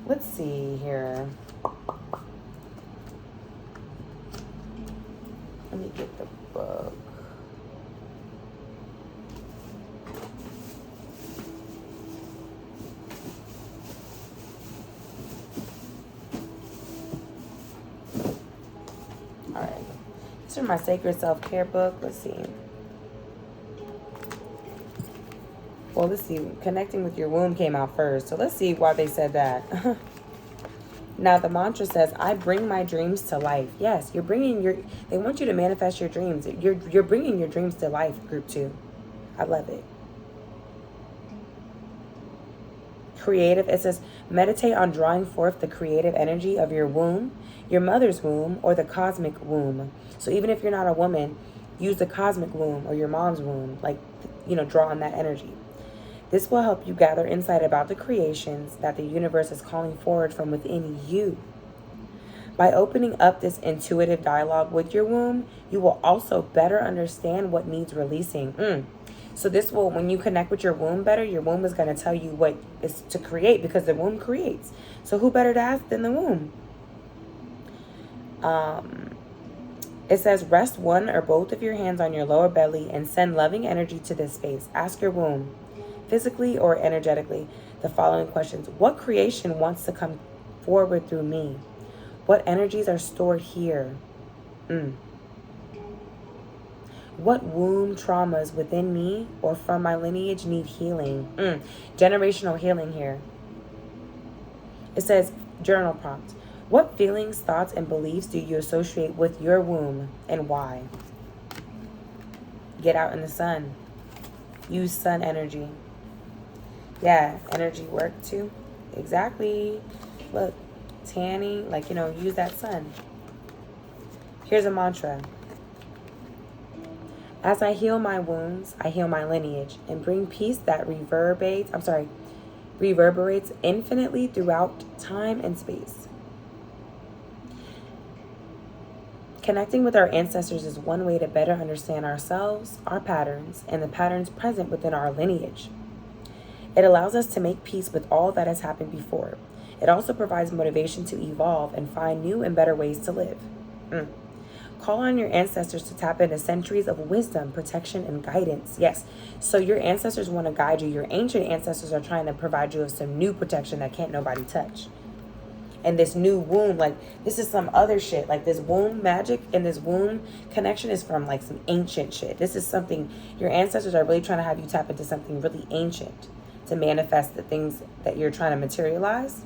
Let's see here. Let me get the book. All right. This is my Sacred Self-Care book. Let's see. Well, let's see. Connecting with your womb came out first. So let's see why they said that. Now, the mantra says, I bring my dreams to life. Yes, you're bringing they want you to manifest your dreams. You're bringing your dreams to life, group 2. I love it. Creative, it says, meditate on drawing forth the creative energy of your womb, your mother's womb, or the cosmic womb. So even if you're not a woman, use the cosmic womb or your mom's womb, like, draw on that energy. This will help you gather insight about the creations that the universe is calling forward from within you. By opening up this intuitive dialogue with your womb, you will also better understand what needs releasing. So this will, when you connect with your womb better, your womb is going to tell you what is to create, because the womb creates. So who better to ask than the womb? It says, rest one or both of your hands on your lower belly and send loving energy to this space. Ask your womb, physically or energetically, the following questions. What creation wants to come forward through me? What energies are stored here? What womb traumas within me or from my lineage need healing? Generational healing here. It says, journal prompt. What feelings, thoughts, and beliefs do you associate with your womb and why? Get out in the sun. Use sun energy. Yeah, energy work too. Exactly. Look, tanning, like, use that sun. Here's a mantra. As I heal my wounds, I heal my lineage and bring peace that reverberates infinitely throughout time and space. Connecting with our ancestors is one way to better understand ourselves, our patterns, and the patterns present within our lineage. It allows us to make peace with all that has happened before. It also provides motivation to evolve and find new and better ways to live. Call on your ancestors to tap into centuries of wisdom, protection, and guidance. Yes, so your ancestors want to guide you. Your ancient ancestors are trying to provide you with some new protection that can't nobody touch. And this new womb, like, this is some other shit. Like, this womb magic and this womb connection is from, like, some ancient shit. This is something, your ancestors are really trying to have you tap into something really ancient to manifest the things that you're trying to materialize.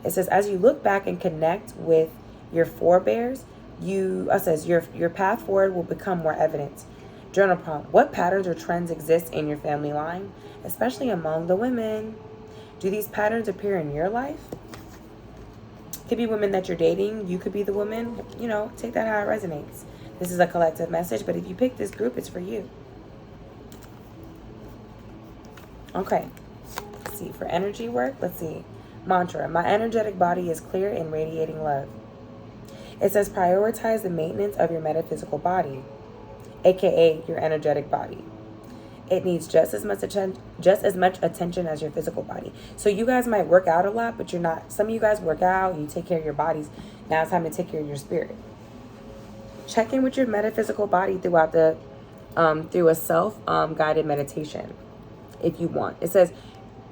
It says, as you look back and connect with your forebears, your path forward will become more evident. Journal prompt. What patterns or trends exist in your family line, especially among the women? Do these patterns appear in your life? Could be women that you're dating. You could be the woman. Take that how it resonates. This is a collective message, but if you pick this group, it's for you. Okay. Let's see. For energy work, let's see. Mantra. My energetic body is clear and radiating love. It says prioritize the maintenance of your metaphysical body, aka your energetic body. It needs just as much attention as your physical body. So you guys might work out a lot, but you're not. Some of you guys work out and you take care of your bodies. Now it's time to take care of your spirit. Check in with your metaphysical body throughout through a self-guided meditation, if you want. It says,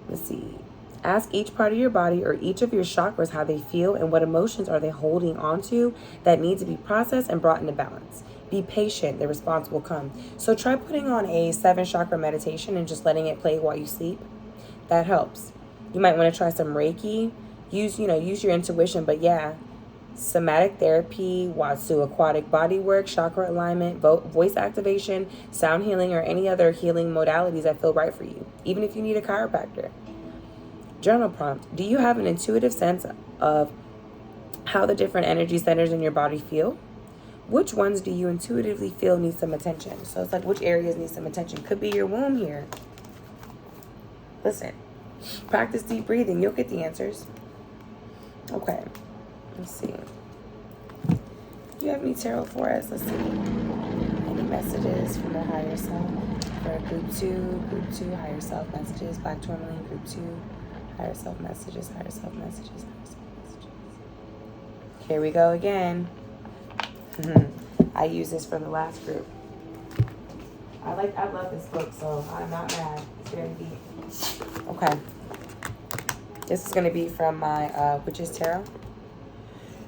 let's see. Ask each part of your body or each of your chakras how they feel and what emotions are they holding onto that need to be processed and brought into balance. Be patient, the response will come. So try putting on a 7-chakra meditation and just letting it play while you sleep. That helps. You might want to try some Reiki. Use your intuition, but yeah, somatic therapy, Watsu, aquatic body work, chakra alignment, voice activation, sound healing, or any other healing modalities that feel right for you, even if you need a chiropractor. Journal prompt. Do you have an intuitive sense of how the different energy centers in your body feel? Which ones do you intuitively feel need some attention? So it's like, which areas need some attention? Could be your womb here. Listen, practice deep breathing. You'll get the answers. Okay, let's see. Do you have any tarot for us? Let's see. Any messages from the higher self for group 2, higher self messages, Black Tourmaline, group 2, higher self messages, higher self messages, higher self messages. Here we go again. I use this for the last group. I love this book, so I'm not mad. It's very deep. Okay. This is going to be from my Witch's Tarot.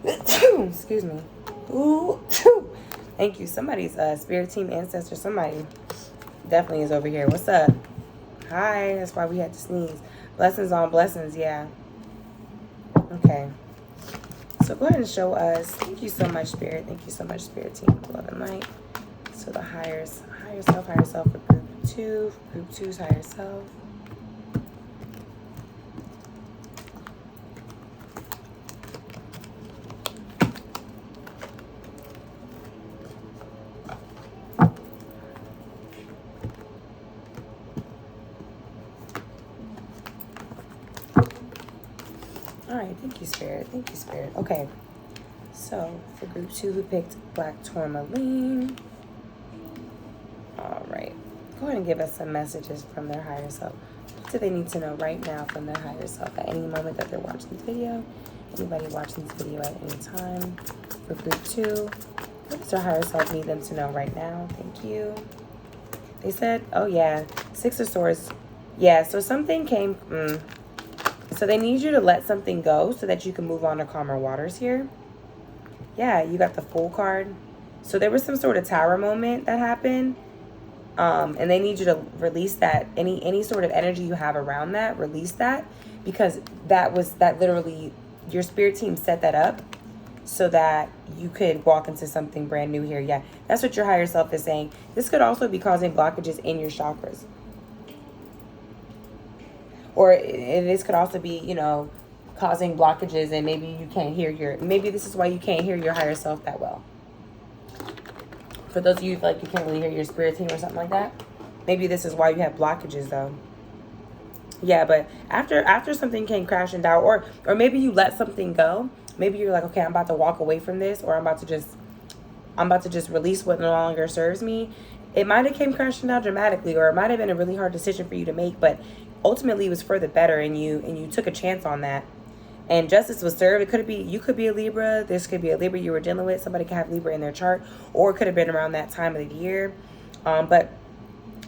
Excuse me. Ooh. Thank you. Somebody's spirit team ancestor. Somebody definitely is over here. What's up? Hi. That's why we had to sneeze. Blessings on blessings. Yeah. Okay. So go ahead and show us. Thank you so much, Spirit. Thank you so much, Spirit Team. Love and light. So the higher self for group 2. Group 2's higher self. All right, thank you, Spirit. Thank you, Spirit. Okay, So for group 2 who picked black tourmaline, all right, go ahead and give us some messages from their higher self. What do they need to know right now from their higher self at any moment that they're watching this video? Anybody watching this video at any time? For group 2, what does their higher self need them to know right now? Thank you. They said, oh yeah, 6 of Swords. Yeah, so something came. So they need you to let something go so that you can move on to calmer waters here. Yeah, you got the Fool card. So there was some sort of tower moment that happened. And they need you to release that, any sort of energy you have around that, release that, because that literally, your spirit team set that up so that you could walk into something brand new here. Yeah, that's what your higher self is saying. This could also be causing blockages in your chakras. Or this could also be, you know, causing blockages, and maybe you can't hear maybe this is why you can't hear your higher self that well. For those of you like you can't really hear your spirit team or something like that, maybe this is why you have blockages though. Yeah, but after something came crashing down, or maybe you let something go. Maybe you're like, okay, I'm about to walk away from this, or I'm about to just release what no longer serves me. It might have came crashing down dramatically, or it might have been a really hard decision for you to make, but ultimately it was for the better, and you took a chance on that. And justice was served. It could be, you could be a Libra. This could be a Libra you were dealing with. Somebody could have Libra in their chart, or it could have been around that time of the year. But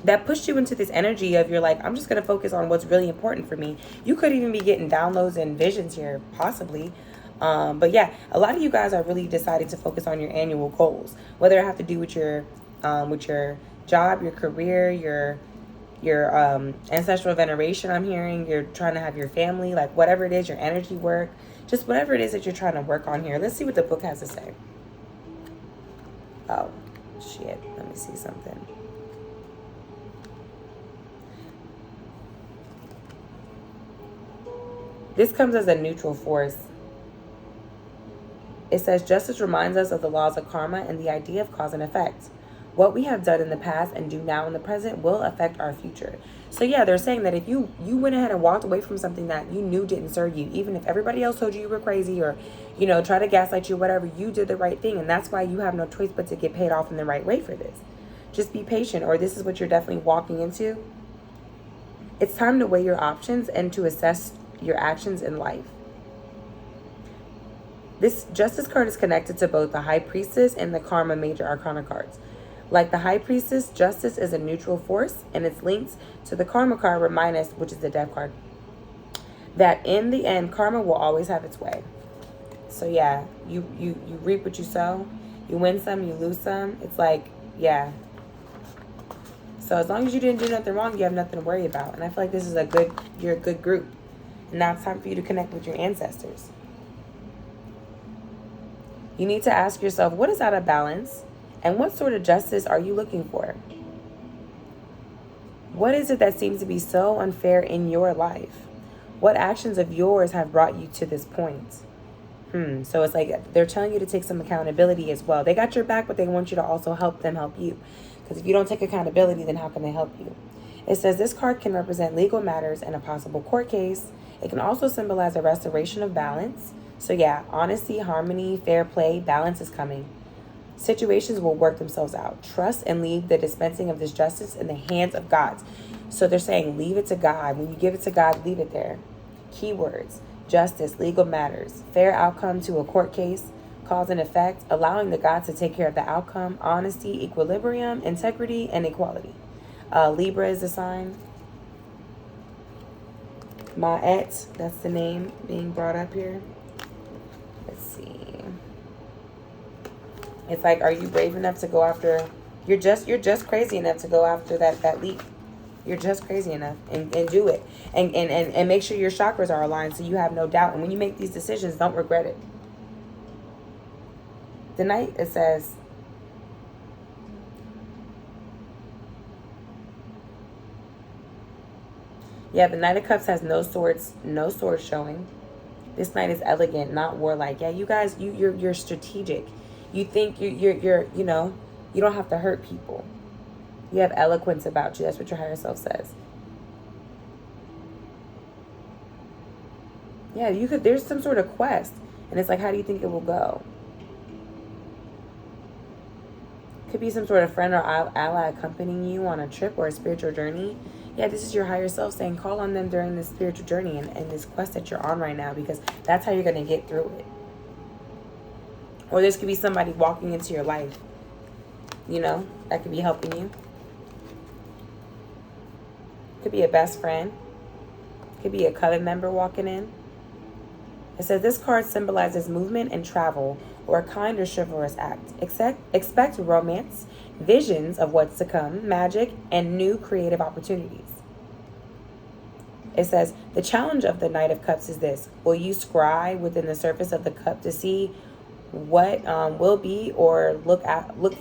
that pushed you into this energy of, you're like, I'm just going to focus on what's really important for me. You could even be getting downloads and visions here, possibly. But yeah, a lot of you guys are really deciding to focus on your annual goals, whether it have to do with your job, your career, your ancestral veneration. I'm hearing you're trying to have your family, like whatever it is, your energy work, just whatever it is that you're trying to work on here. Let's see what the book has to say. Oh shit, let me see something. This comes as a neutral force. It says justice reminds us of the laws of karma and the idea of cause and effect. What we have done in the past and do now in the present will affect our future. So yeah, they're saying that if you went ahead and walked away from something that you knew didn't serve you, even if everybody else told you were crazy, or, you know, try to gaslight you, whatever, you did the right thing. And that's why you have no choice but to get paid off in the right way for this. Just be patient, or this is what you're definitely walking into. It's time to weigh your options and to assess your actions in life. This Justice card is connected to both the High Priestess and the Karma Major Arcana cards. Like the High Priestess, Justice is a neutral force, and it's linked to the Karma card, remind us, which is the Death card, that in the end, karma will always have its way. So yeah, you reap what you sow. You win some, you lose some. It's like, yeah. So as long as you didn't do nothing wrong, you have nothing to worry about. And I feel like this is you're a good group. And now it's time for you to connect with your ancestors. You need to ask yourself, what is out of balance? And what sort of justice are you looking for? What is it that seems to be so unfair in your life? What actions of yours have brought you to this point? So it's like they're telling you to take some accountability as well. They got your back, but they want you to also help them help you. Because if you don't take accountability, then how can they help you? It says this card can represent legal matters and a possible court case. It can also symbolize a restoration of balance. So yeah, honesty, harmony, fair play, balance is coming. Situations will work themselves out. Trust and leave the dispensing of this justice in the hands of God. So they're saying leave it to God. When you give it to God, leave it there. Keywords: justice, legal matters, fair outcome to a court case, cause and effect, allowing the God to take care of the outcome, honesty, equilibrium, integrity, and equality. Libra is the sign. Ma'et, that's the name being brought up here. Let's see. It's like, are you brave enough to go after? You're just crazy enough to go after that leap. You're just crazy enough and do it. And make sure your chakras are aligned so you have no doubt. And when you make these decisions, don't regret it. The Knight, it says, yeah, the Knight of Cups has no swords showing. This Knight is elegant, not warlike. Yeah, you guys, you're strategic. You think you're you know, you don't have to hurt people. You have eloquence about you. That's what your higher self says. Yeah, there's some sort of quest. And it's like, how do you think it will go? Could be some sort of friend or ally accompanying you on a trip or a spiritual journey. Yeah, this is your higher self saying call on them during this spiritual journey and this quest that you're on right now, because that's how you're going to get through it. Or this could be somebody walking into your life, you know, that could be helping you. Could be a best friend. Could be a coven member walking in. It says this card symbolizes movement and travel, or a kind or chivalrous act. Expect romance, visions of what's to come, magic, and new creative opportunities. It says the challenge of the Knight of Cups is this: will you scry within the surface of the cup to see what will be, or look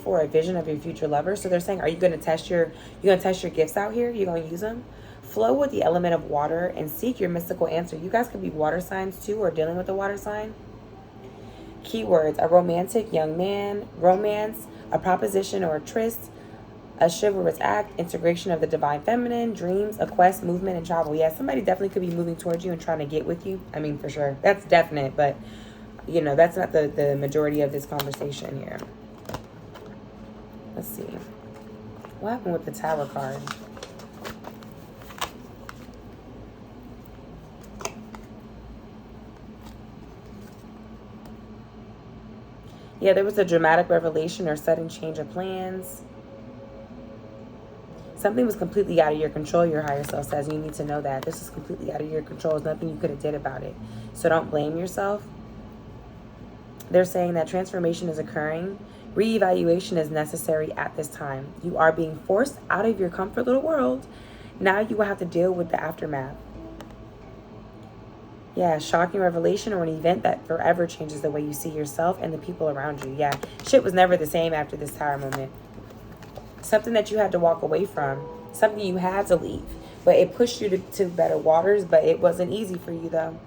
for a vision of your future lover? So they're saying, are you going to test your gifts out here? You're going to use them? Flow with the element of water and seek your mystical answer. You guys could be water signs too, or dealing with a water sign. Keywords: a romantic young man, romance, a proposition or a tryst, a chivalrous act, integration of the divine feminine, dreams, a quest, movement, and travel. Yeah, somebody definitely could be moving towards you and trying to get with you. I mean, for sure. That's definite, but, you know, that's not the majority of this conversation here. Let's see. What happened with the Tower card? Yeah, there was a dramatic revelation or sudden change of plans. Something was completely out of your control, your higher self says. You need to know that. This is completely out of your control. There's nothing you could have did about it. So don't blame yourself. They're saying that transformation is occurring. Reevaluation is necessary at this time. You are being forced out of your comfort little world. Now you will have to deal with the aftermath. Yeah, shocking revelation or an event that forever changes the way you see yourself and the people around you. Yeah, shit was never the same after this Tower moment. Something that you had to walk away from. Something you had to leave. But it pushed you to better waters, but it wasn't easy for you, though.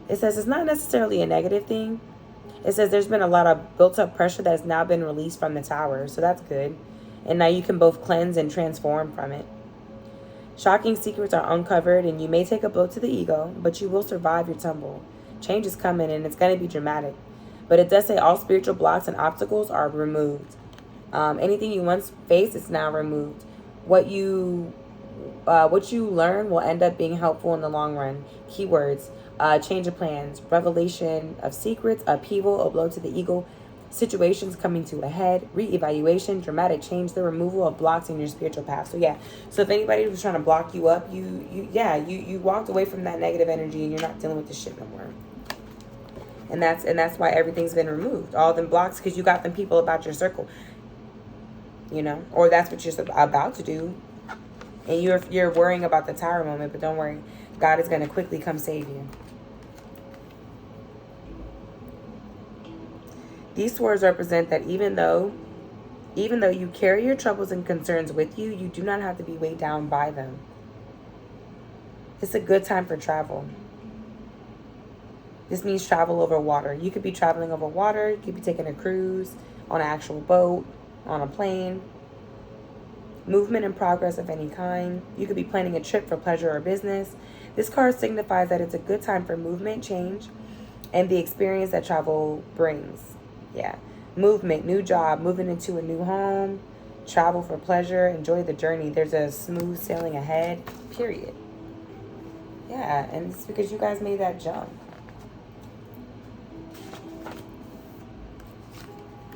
It says it's not necessarily a negative thing. It says there's been a lot of built-up pressure that has now been released from the Tower, so that's good. And now you can both cleanse and transform from it. Shocking secrets are uncovered, and you may take a blow to the ego, but you will survive your tumble. Change is coming, and it's going to be dramatic. But it does say all spiritual blocks and obstacles are removed. Anything you once faced is now removed. What you learn will end up being helpful in the long run. Keywords: change of plans, revelation of secrets, upheaval, a blow to the ego, situations coming to a head, reevaluation, dramatic change, the removal of blocks in your spiritual path. So yeah, so if anybody was trying to block you up, you walked away from that negative energy and you're not dealing with this shit no more. And that's why everything's been removed, all them blocks, because you got them people about your circle, you know, or that's what you're about to do, and you're worrying about the Tower moment. But don't worry, God is going to quickly come save you. These swords represent that even though you carry your troubles and concerns with you, you do not have to be weighed down by them. It's a good time for travel. This means travel over water. You could be traveling over water. You could be taking a cruise, on an actual boat, on a plane. Movement and progress of any kind. You could be planning a trip for pleasure or business. This card signifies that it's a good time for movement, change, and the experience that travel brings. Yeah, movement, new job, moving into a new home, travel for pleasure, enjoy the journey. There's a smooth sailing ahead, period. Yeah, and it's because you guys made that jump.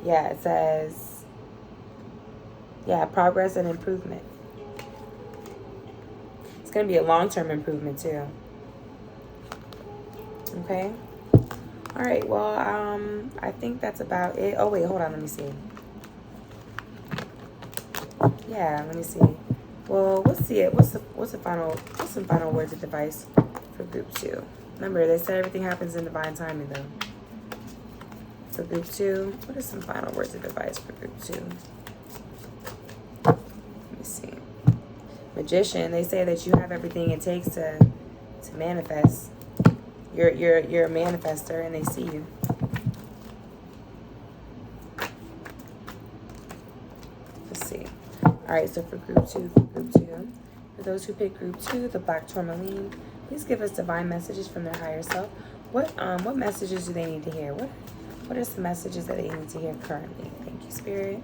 Yeah, it says, yeah, progress and improvement. It's going to be a long-term improvement too. Okay. All right, well, I think that's about it. Oh, wait, hold on. Let me see. Yeah, let me see. Well, let's see it. What's some final words of advice for group 2? Remember, they said everything happens in divine timing, though. So group 2, what are some final words of advice for group 2? Let me see. Magician, they say that you have everything it takes to manifest. You're a manifester, and they see you. Let's see. All right, so for group 2, for those who pick group 2, the Black Tourmaline, please give us divine messages from their higher self. What messages do they need to hear? What are some messages that they need to hear currently? Thank you, Spirit.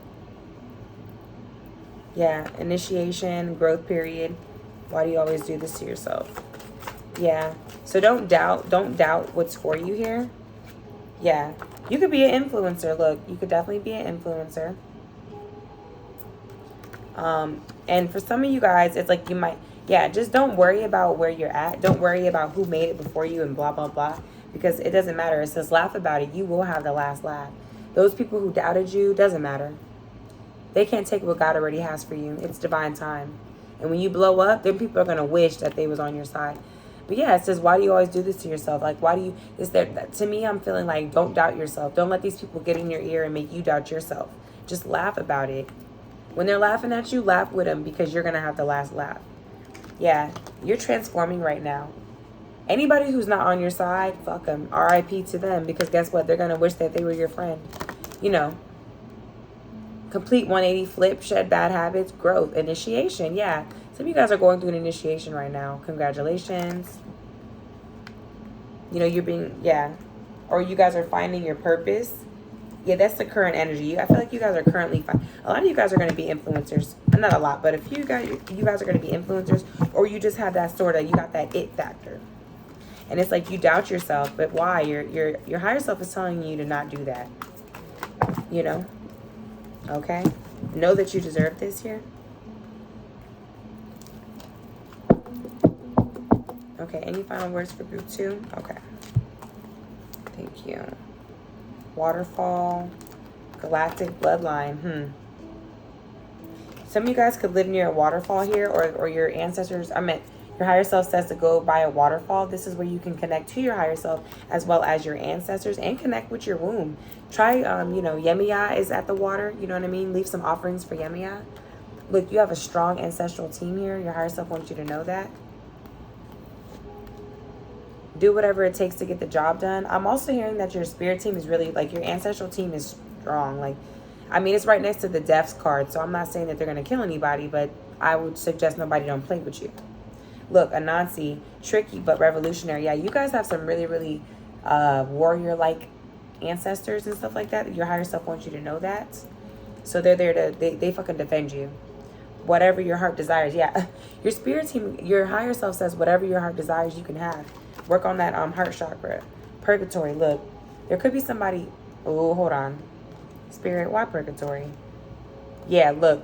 Yeah, initiation, growth period. Why do you always do this to yourself? Yeah, so don't doubt what's for you here. Yeah, you could be an influencer. Look, you could definitely be an influencer. And for some of you guys, it's like you might, yeah, just don't worry about where you're at. Don't worry about who made it before you and blah, blah, blah. Because it doesn't matter. It says laugh about it. You will have the last laugh. Those people who doubted you, doesn't matter. They can't take what God already has for you. It's divine time. And when you blow up, then people are going to wish that they was on your side. But yeah, it says, why do you always do this to yourself? Like, why do you, is there, to me, I'm feeling like, don't doubt yourself. Don't let these people get in your ear and make you doubt yourself. Just laugh about it. When they're laughing at you, laugh with them because you're going to have the last laugh. Yeah, you're transforming right now. Anybody who's not on your side, fuck them. RIP to them, because guess what? They're going to wish that they were your friend. You know. Complete 180 flip, shed bad habits, growth, initiation. Yeah, some of you guys are going through an initiation right now. Congratulations. You know, you're being, yeah. Or you guys are finding your purpose. Yeah, that's the current energy. I feel like you guys are currently, a lot of you guys are going to be influencers. Not a lot, but a few guys, you guys are going to be influencers, or you just have that sort of, you got that it factor. And it's like you doubt yourself, but why? Your higher self is telling you to not do that. You know? Okay? Know that you deserve this here. Okay, any final words for group 2? Okay. Thank you. Waterfall, galactic bloodline. Some of you guys could live near a waterfall here, or your ancestors, I meant your higher self says to go by a waterfall. This is where you can connect to your higher self as well as your ancestors and connect with your womb. Try, you know, Yemiya is at the water. You know what I mean? Leave some offerings for Yemiya. Look, you have a strong ancestral team here. Your higher self wants you to know that. Do whatever it takes to get the job done. I'm also hearing that your spirit team is really, like, your ancestral team is strong. Like, I mean, it's right next to the deaths card, so I'm not saying that they're going to kill anybody, but I would suggest nobody don't play with you. Look, Anansi, tricky but revolutionary. Yeah, you guys have some really, really warrior-like ancestors and stuff like that. Your higher self wants you to know that. So they're there to, they fucking defend you. Whatever your heart desires. Yeah, your spirit team, your higher self says whatever your heart desires, you can have. Work on that heart chakra. Purgatory. Look, there could be somebody. Oh, hold on. Spirit, why purgatory? Yeah, look.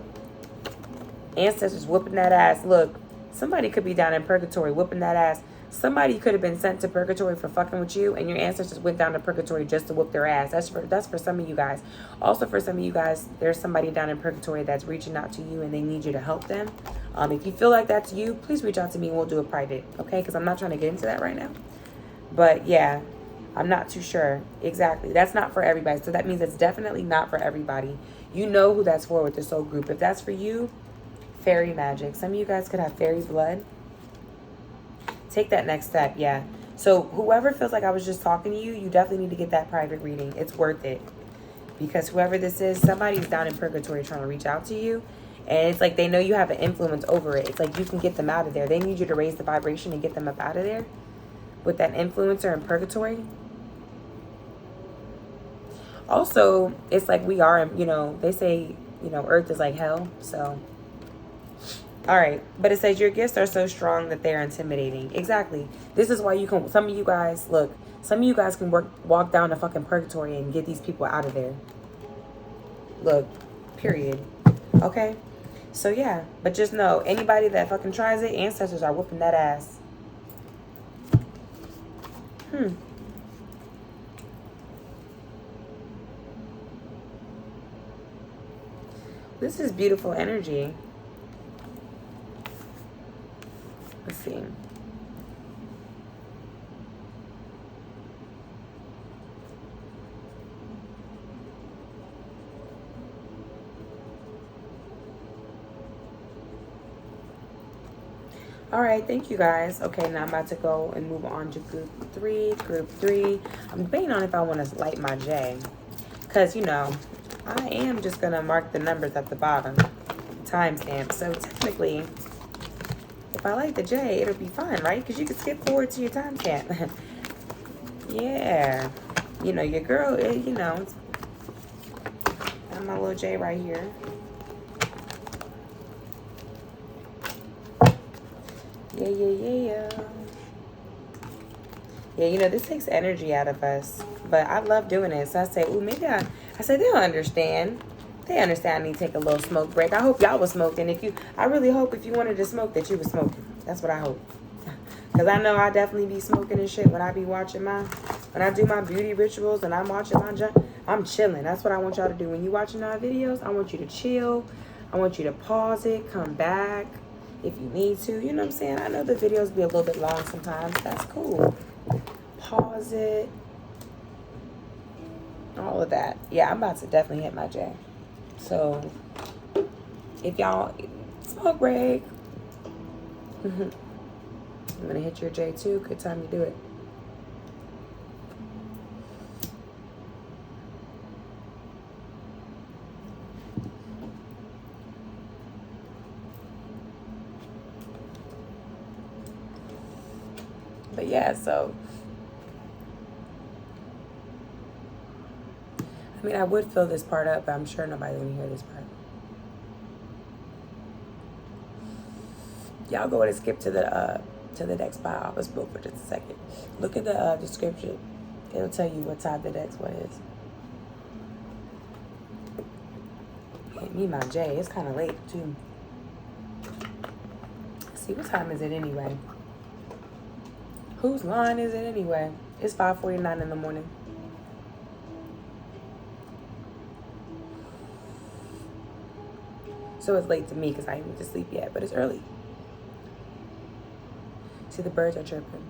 Ancestors whooping that ass. Look, somebody could be down in purgatory whooping that ass. Somebody could have been sent to purgatory for fucking with you, and your ancestors went down to purgatory just to whoop their ass. That's for some of you guys. Also for some of you guys, there's somebody down in purgatory that's reaching out to you and they need you to help them. If you feel like that's you, please reach out to me and we'll do a private, okay? Because I'm not trying to get into that right now. But yeah, I'm not too sure. Exactly. That's not for everybody. So that means it's definitely not for everybody. You know who that's for with the soul group. If that's for you, fairy magic. Some of you guys could have fairy blood. Take that next step, yeah. So whoever feels like I was just talking to you, you definitely need to get that private reading. It's worth it. Because whoever this is, somebody's down in purgatory trying to reach out to you. And it's like they know you have an influence over it. It's like you can get them out of there. They need you to raise the vibration and get them up out of there. With that influencer in purgatory. Also, it's like we are, you know, they say, you know, earth is like hell. So, all right. But it says your gifts are so strong that they're intimidating. Exactly. This is why you can, some of you guys, look, some of you guys can walk down to fucking purgatory and get these people out of there. Look, period. Okay? So, yeah. But just know, anybody that fucking tries it, ancestors are whooping that ass. This is beautiful energy. Let's see. All right, thank you guys. Okay, now I'm about to go and move on to group 3. Group 3. I'm debating on if I want to light my J. Because, you know, I am just going to mark the numbers at the bottom. Timestamp. So, technically, if I light the J, it'll be fine, right? Because you can skip forward to your timestamp. Yeah. You know, your girl, you know. I have my little J right here. Yeah. Yeah, you know, this takes energy out of us. But I love doing it. So I say, ooh, maybe I said, they'll understand. They understand I need to take a little smoke break. I hope y'all was smoking. I really hope if you wanted to smoke that you was smoking. That's what I hope. Because I know I definitely be smoking and shit when I be watching when I do my beauty rituals and I'm watching my junk. I'm chilling. That's what I want y'all to do. When you watching our videos, I want you to chill. I want you to pause it, come back if you need to. You know what I'm saying? I know the videos be a little bit long sometimes. That's cool. Pause it. All of that. Yeah, I'm about to definitely hit my J. So, if y'all smoke break, I'm going to hit your J too. Good time to do it. But yeah, so I mean, I would fill this part up, but I'm sure nobody's gonna hear this part. Y'all go ahead and skip to the next bio. Let's book for just a second. Look at the description. It'll tell you what time the next one is. Hit me my J. It's kind of late too. Let's see, what time is it anyway? Whose line is it anyway? It's 5:49 in the morning. So it's late to me because I ain't went to sleep yet, but it's early. See, the birds are chirping.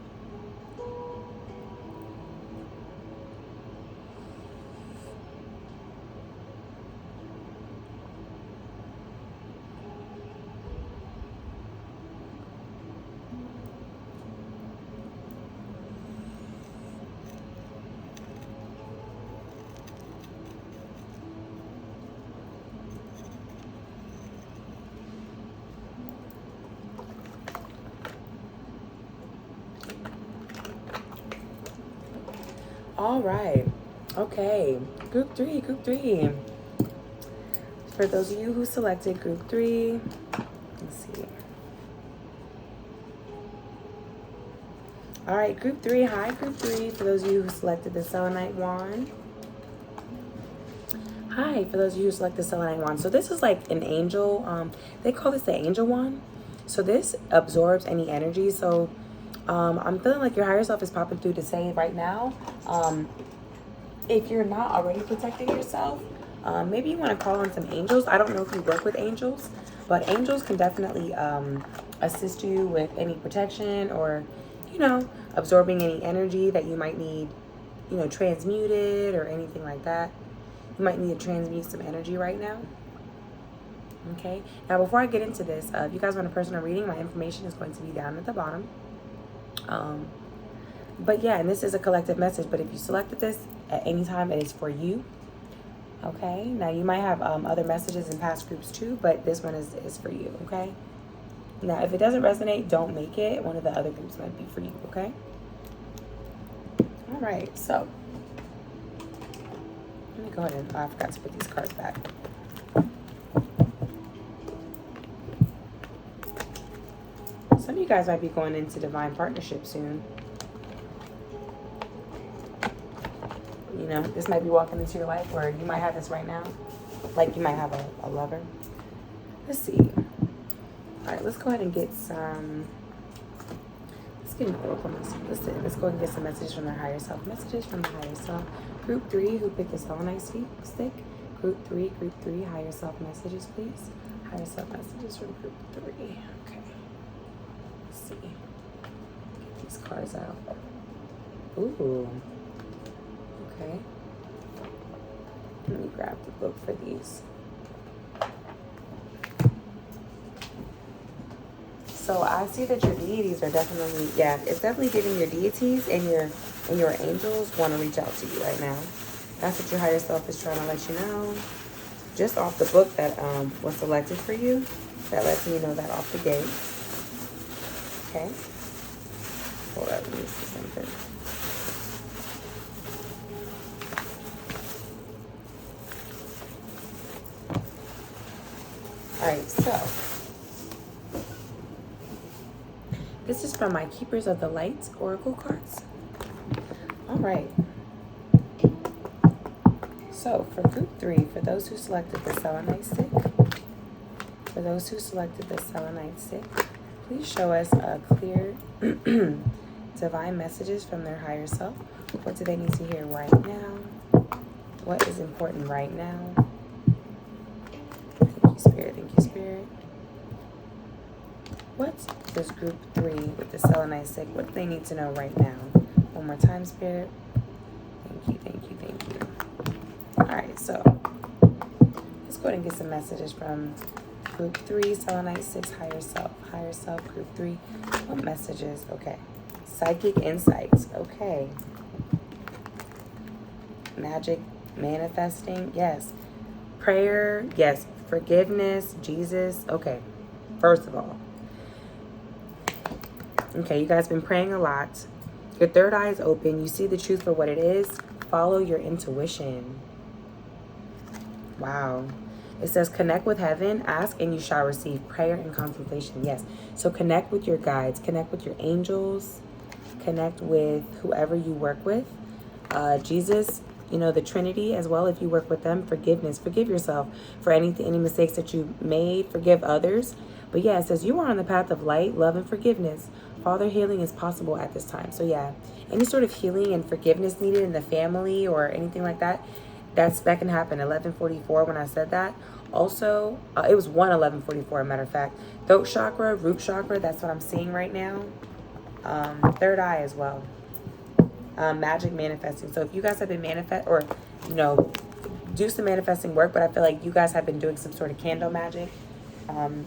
All right. Okay. Group three. For those of you who selected group 3, let's see. All right, group 3. Hi, group 3. For those of you who selected the selenite wand. Hi, for those of you who selected the selenite wand. So this is like an angel. They call this the angel wand. So this absorbs any energy. So I'm feeling like your higher self is popping through to say right now, if you're not already protecting yourself, maybe you want to call on some angels. I don't know if you work with angels, but angels can definitely assist you with any protection or, you know, absorbing any energy that you might need, you know, transmuted or anything like that. You might need to transmute some energy right now. Okay. Now, before I get into this, if you guys want a personal reading, my information is going to be down at the bottom. But yeah, and this is a collective message, but if you selected this at any time, it is for you. Okay. Now you might have other messages in past groups too, but this one is for you. Okay. Now, if it doesn't resonate, don't make it. One of the other groups might be for you. Okay. All right. So let me go ahead and, I forgot to put these cards back. Some of you guys might be going into divine partnership soon. You know, this might be walking into your life where you might have this right now. Like you might have a lover. Let's see. All right, let's go ahead and get some. Let's get an oracle message. Listen, let's go ahead and get some messages from the higher self. Messages from the higher self. Group 3, who picked the selenite stick. Group 3, higher self messages, please. Higher self messages from group 3. Okay. Let's see. Get these cards out. Ooh. Okay. Let me grab the book for these. So I see that your deities are definitely, yeah, it's definitely giving your deities and your angels want to reach out to you right now. That's what your higher self is trying to let you know. Just off the book that was selected for you, that lets you know that off the gate. Okay. Hold up, let me see something. All right, so This is from my Keepers of the Light Oracle cards. All right. So for group 3, for those who selected the selenite stick, please show us a clear divine messages from their higher self. What do they need to hear right now? What is important right now? Thank you, Spirit. Thank you, Spirit. What does group 3 with the selenite stick, what do they need to know right now? One more time, Spirit. Thank you, thank you, thank you. All right, so let's go ahead and get some messages from group 3, selenite 6, higher self, group 3. What messages? Okay. Psychic insights. Okay. Magic manifesting. Yes. Prayer. Yes. Forgiveness. Jesus. Okay. First of all. Okay, you guys been praying a lot. Your third eye is open. You see the truth for what it is. Follow your intuition. Wow. It says connect with heaven, ask and you shall receive. Prayer and contemplation. Yes. So connect with your guides, connect with your angels, connect with whoever you work with. Jesus, you know, the Trinity as well. If you work with them, forgiveness. Forgive yourself for any mistakes that you made. Forgive others. But yeah, it says you are on the path of light, love, and forgiveness. Father, healing is possible at this time. So yeah, any sort of healing and forgiveness needed in the family or anything like that, that can happen. 11:44 when I said that. Also, it was 1:11:44, matter of fact. Throat chakra, root chakra, that's what I'm seeing right now. Third eye as well. Magic manifesting. So if you guys have been do some manifesting work, but I feel like you guys have been doing some sort of candle magic.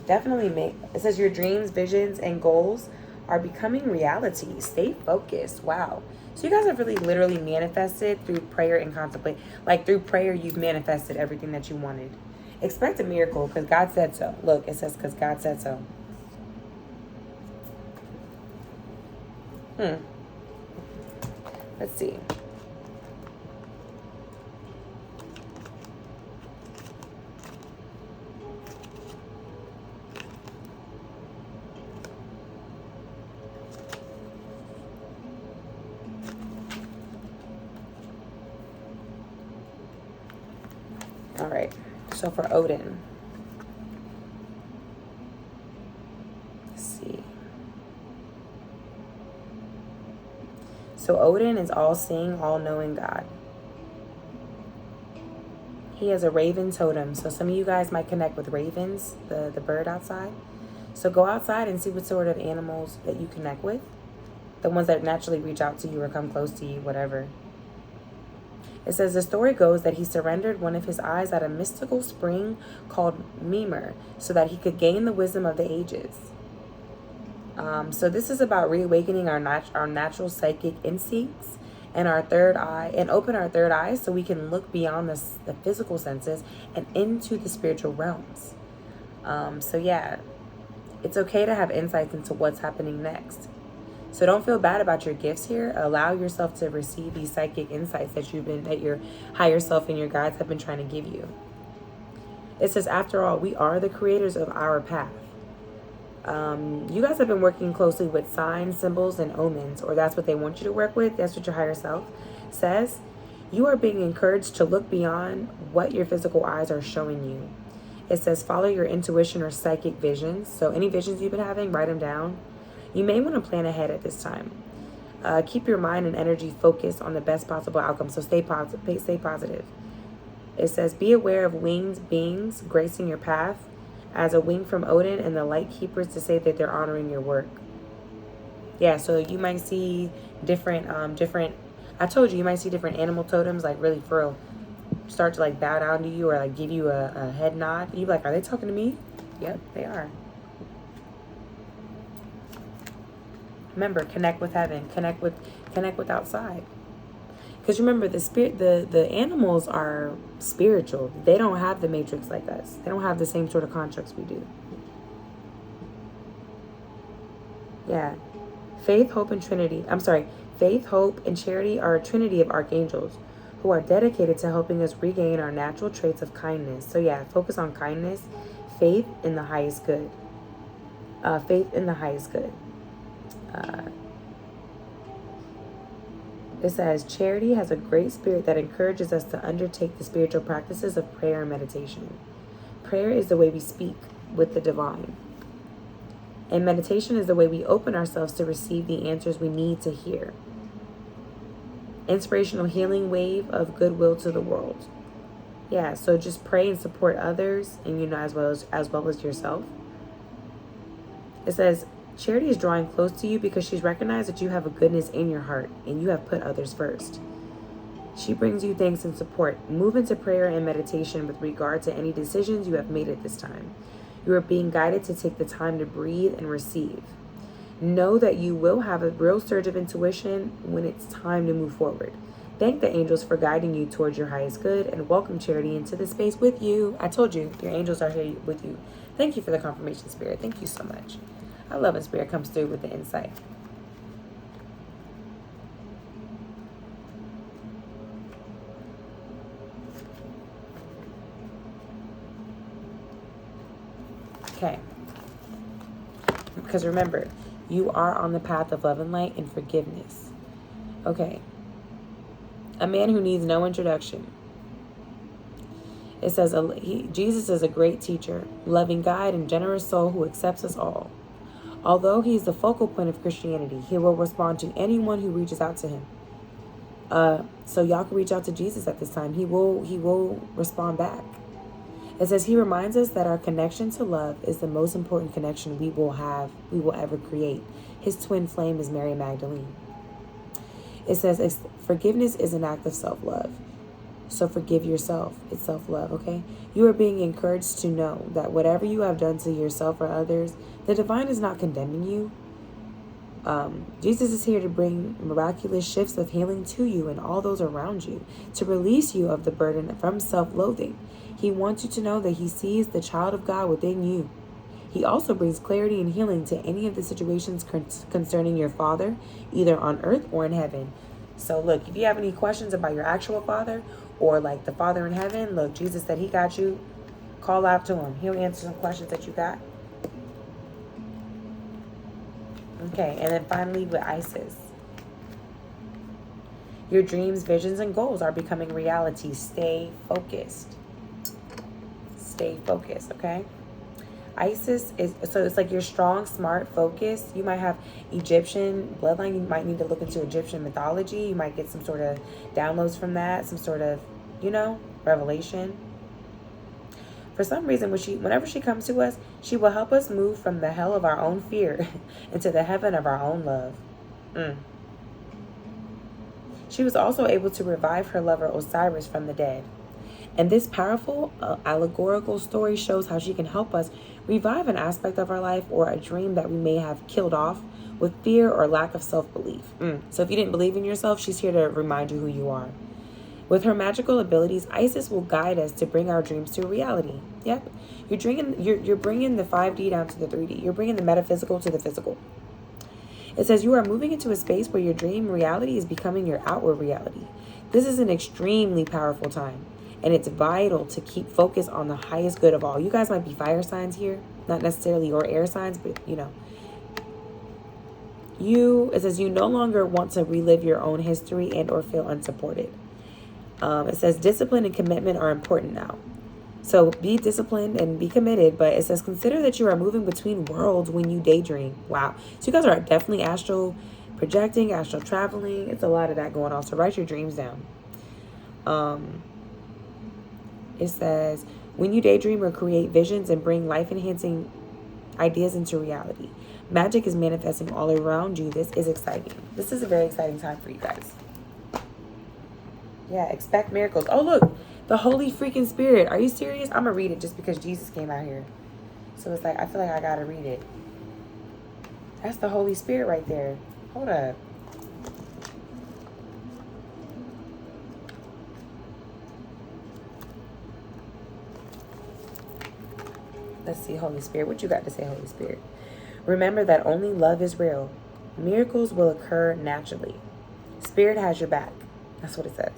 Definitely it says your dreams, visions, and goals are becoming reality. Stay focused. Wow. So you guys have really literally manifested through prayer and contemplate. Like through prayer, you've manifested everything that you wanted. Expect a miracle because God said so. Look, it says because God said so. Let's see. All right, so for Odin, let's see. So Odin is all-seeing, all-knowing God. He has a raven totem. So some of you guys might connect with ravens, the bird outside. So go outside and see what sort of animals that you connect with. The ones that naturally reach out to you or come close to you, whatever. It says the story goes that he surrendered one of his eyes at a mystical spring called Mimer so that he could gain the wisdom of the ages. So this is about reawakening our natural psychic instincts and our third eye, and open our third eye so we can look beyond the physical senses and into the spiritual realms. So yeah, it's okay to have insights into what's happening next. So don't feel bad about your gifts here. Allow yourself to receive these psychic insights that your higher self and your guides have been trying to give you. It says, after all, we are the creators of our path. You guys have been working closely with signs, symbols, and omens, or that's what they want you to work with. That's what your higher self says. You are being encouraged to look beyond what your physical eyes are showing you. It says, follow your intuition or psychic visions. So any visions you've been having, write them down. You may want to plan ahead at this time. Keep your mind and energy focused on the best possible outcome. So stay positive. It says, be aware of winged beings gracing your path as a wing from Odin and the light keepers to say that they're honoring your work. Yeah, so you might see different, I told you might see different animal totems, like really for real, start to like bow down to you or like give you a head nod. You're like, are they talking to me? Yep, they are. Remember, connect with heaven, connect with outside. Because remember, the animals are spiritual. They don't have the matrix like us. They don't have the same sort of constructs we do. Yeah. Faith, hope, and charity are a trinity of archangels who are dedicated to helping us regain our natural traits of kindness. So yeah, focus on kindness, faith in the highest good. It says, charity has a great spirit that encourages us to undertake the spiritual practices of prayer and meditation. Prayer is the way we speak with the divine. And meditation is the way we open ourselves to receive the answers we need to hear. Inspirational healing wave of goodwill to the world. Yeah, so just pray and support others, and as well as yourself. It says, charity is drawing close to you because she's recognized that you have a goodness in your heart and you have put others first. She brings you thanks and support. Move into prayer and meditation with regard to any decisions you have made at this time. You are being guided to take the time to breathe and receive. Know that you will have a real surge of intuition when it's time to move forward. Thank the angels for guiding you towards your highest good, and welcome charity into the space with you. I told you, your angels are here with you. Thank you for the confirmation, Spirit. Thank you so much. I love when Spirit comes through with the insight. Okay. Because remember, you are on the path of love and light and forgiveness. Okay. A man who needs no introduction. It says, Jesus is a great teacher, loving guide, and generous soul who accepts us all. Although he is the focal point of Christianity, he will respond to anyone who reaches out to him. So y'all can reach out to Jesus at this time. He will respond back. It says he reminds us that our connection to love is the most important connection we will ever create. His twin flame is Mary Magdalene. It says forgiveness is an act of self-love. So forgive yourself. It's self-love, okay? You are being encouraged to know that whatever you have done to yourself or others, the divine is not condemning you. Jesus is here to bring miraculous shifts of healing to you and all those around you, to release you of the burden from self-loathing. He wants you to know that he sees the child of God within you. He also brings clarity and healing to any of the situations concerning your Father, either on earth or in heaven. So look, if you have any questions about your actual Father or like the Father in heaven, look, Jesus said he got you. Call out to him. He'll answer some questions that you got. Okay, and then finally with Isis. Your dreams, visions, and goals are becoming reality. Stay focused. Stay focused, okay? Isis is, so it's like you're strong, smart, focused. You might have Egyptian bloodline. You might need to look into Egyptian mythology. You might get some sort of downloads from that, some sort of, revelation. For some reason, whenever she comes to us, she will help us move from the hell of our own fear into the heaven of our own love. She was also able to revive her lover Osiris from the dead. And this powerful allegorical story shows how she can help us revive an aspect of our life or a dream that we may have killed off with fear or lack of self-belief. So if you didn't believe in yourself, she's here to remind you who you are. With her magical abilities, Isis will guide us to bring our dreams to reality. Yep. You're bringing the 5D down to the 3D. You're bringing the metaphysical to the physical. It says you are moving into a space where your dream reality is becoming your outward reality. This is an extremely powerful time, and it's vital to keep focus on the highest good of all. You guys might be fire signs here, not necessarily or air signs, but it says you no longer want to relive your own history and or feel unsupported. It says discipline and commitment are important now. So be disciplined and be committed, but it says consider that you are moving between worlds when you daydream. Wow. So you guys are definitely astral projecting, astral traveling. It's a lot of that going on. So write your dreams down. It says when you daydream or create visions and bring life-enhancing ideas into reality, magic is manifesting all around you. This is exciting. This is a very exciting time for you guys. Yeah, expect miracles. Oh, look, the Holy freaking Spirit. Are you serious? I'm going to read it just because Jesus came out here. So it's like, I feel like I got to read it. That's the Holy Spirit right there. Hold up. Let's see, Holy Spirit. What you got to say, Holy Spirit? Remember that only love is real. Miracles will occur naturally. Spirit has your back. That's what it says.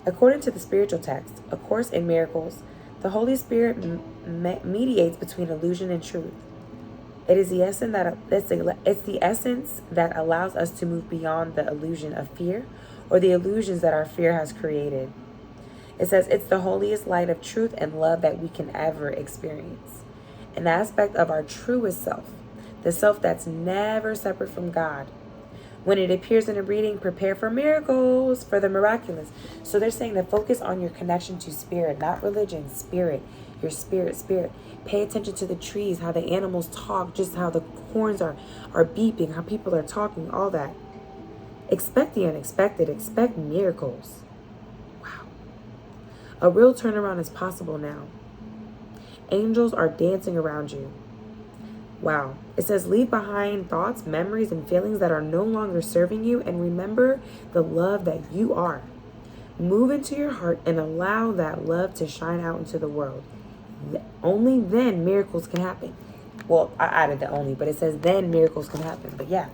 According to the spiritual text, A Course in Miracles, the Holy Spirit mediates between illusion and truth. It is the essence that it's the essence that allows us to move beyond the illusion of fear or the illusions that our fear has created. It says it's the holiest light of truth and love that we can ever experience. An aspect of our truest self, the self that's never separate from God. When it appears in a reading, prepare for miracles, for the miraculous. So they're saying to focus on your connection to spirit, not religion, spirit, your spirit. Pay attention to the trees, how the animals talk, just how the horns are beeping, how people are talking, all that. Expect the unexpected, expect miracles. Wow. A real turnaround is possible now. Angels are dancing around you. Wow. It says leave behind thoughts, memories, and feelings that are no longer serving you, and remember the love that you are. Move into your heart and allow that love to shine out into the world. Only then miracles can happen. Well, I added the only, but it says then miracles can happen. But yeah,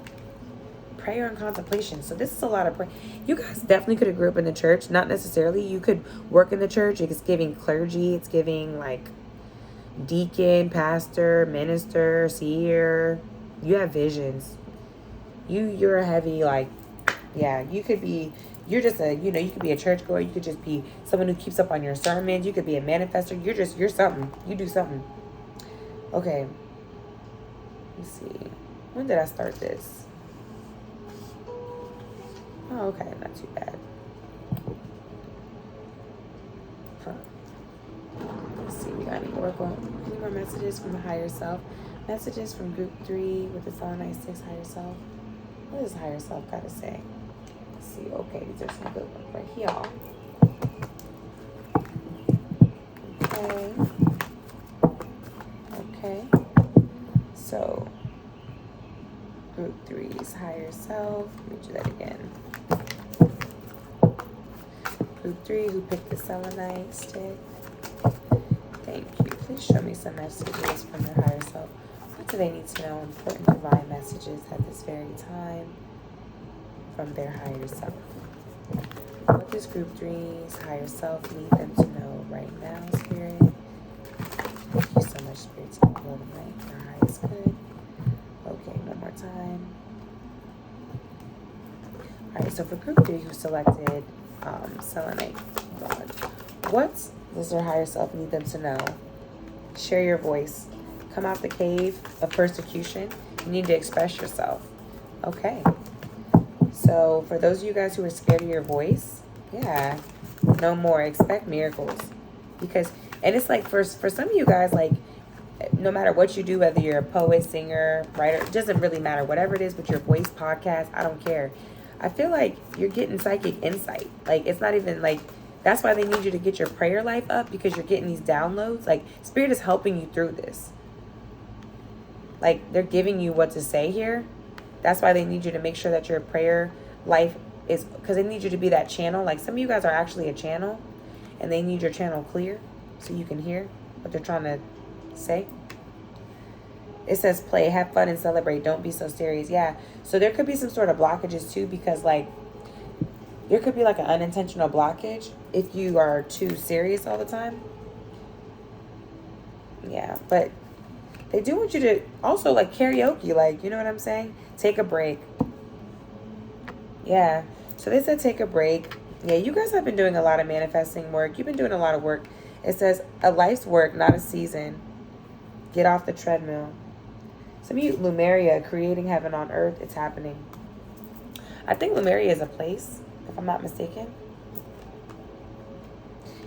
prayer and contemplation. So this is a lot of prayer. You guys definitely could have grew up in the church. Not necessarily. You could work in the church. It's giving clergy. It's giving like deacon, pastor, minister, seer. You have visions. You're a heavy, like, yeah, you could be, you're just a, you could be a churchgoer. You could just be someone who keeps up on your sermons. You could be a manifester. You're something. You do something. Okay. Let's see. When did I start this? Oh, okay. Not too bad. Huh. Let's see. We got any more messages from the higher self? Messages from group 3 with the Selenite 6 higher self. What does higher self got to say? Let's see. Okay, these are some good ones right here. Okay. So, group 3's higher self. Let me do that again. Group 3 who picked the Selenite stick. Thank you. Please show me some messages from their higher self. What do they need to know? Important divine messages at this very time from their higher self. What does group 3's higher self need them to know right now, Spirit? Thank you so much, Spirit, to be holding light. Our highest good. Okay, one more time. Alright, so for group 3 who selected Selenite, what does their higher self need them to know? Share your voice. Come out the cave of persecution. You need to express yourself. Okay. So for those of you guys who are scared of your voice, yeah, no more. Expect miracles. Because, and it's like for some of you guys, like, no matter what you do, whether you're a poet, singer, writer, it doesn't really matter. Whatever it is with your voice, podcast, I don't care. I feel like you're getting psychic insight. Like, it's not even like, that's why they need you to get your prayer life up, because you're getting these downloads. Like, Spirit is helping you through this. Like, they're giving you what to say here. That's why they need you to make sure that your prayer life is, because they need you to be that channel. Like, some of you guys are actually a channel, and they need your channel clear so you can hear what they're trying to say. It says play, have fun, and celebrate. Don't be so serious. Yeah. So there could be some sort of blockages too, because like there could be like an unintentional blockage if you are too serious all the time. Yeah, but they do want you to also like karaoke, like, you know what I'm saying? Take a break. Yeah. So they said take a break. Yeah, you guys have been doing a lot of manifesting work. You've been doing a lot of work. It says a life's work, not a season. Get off the treadmill. Some of you, Lumeria, creating heaven on earth, it's happening. I think Lumeria is a place, if I'm not mistaken.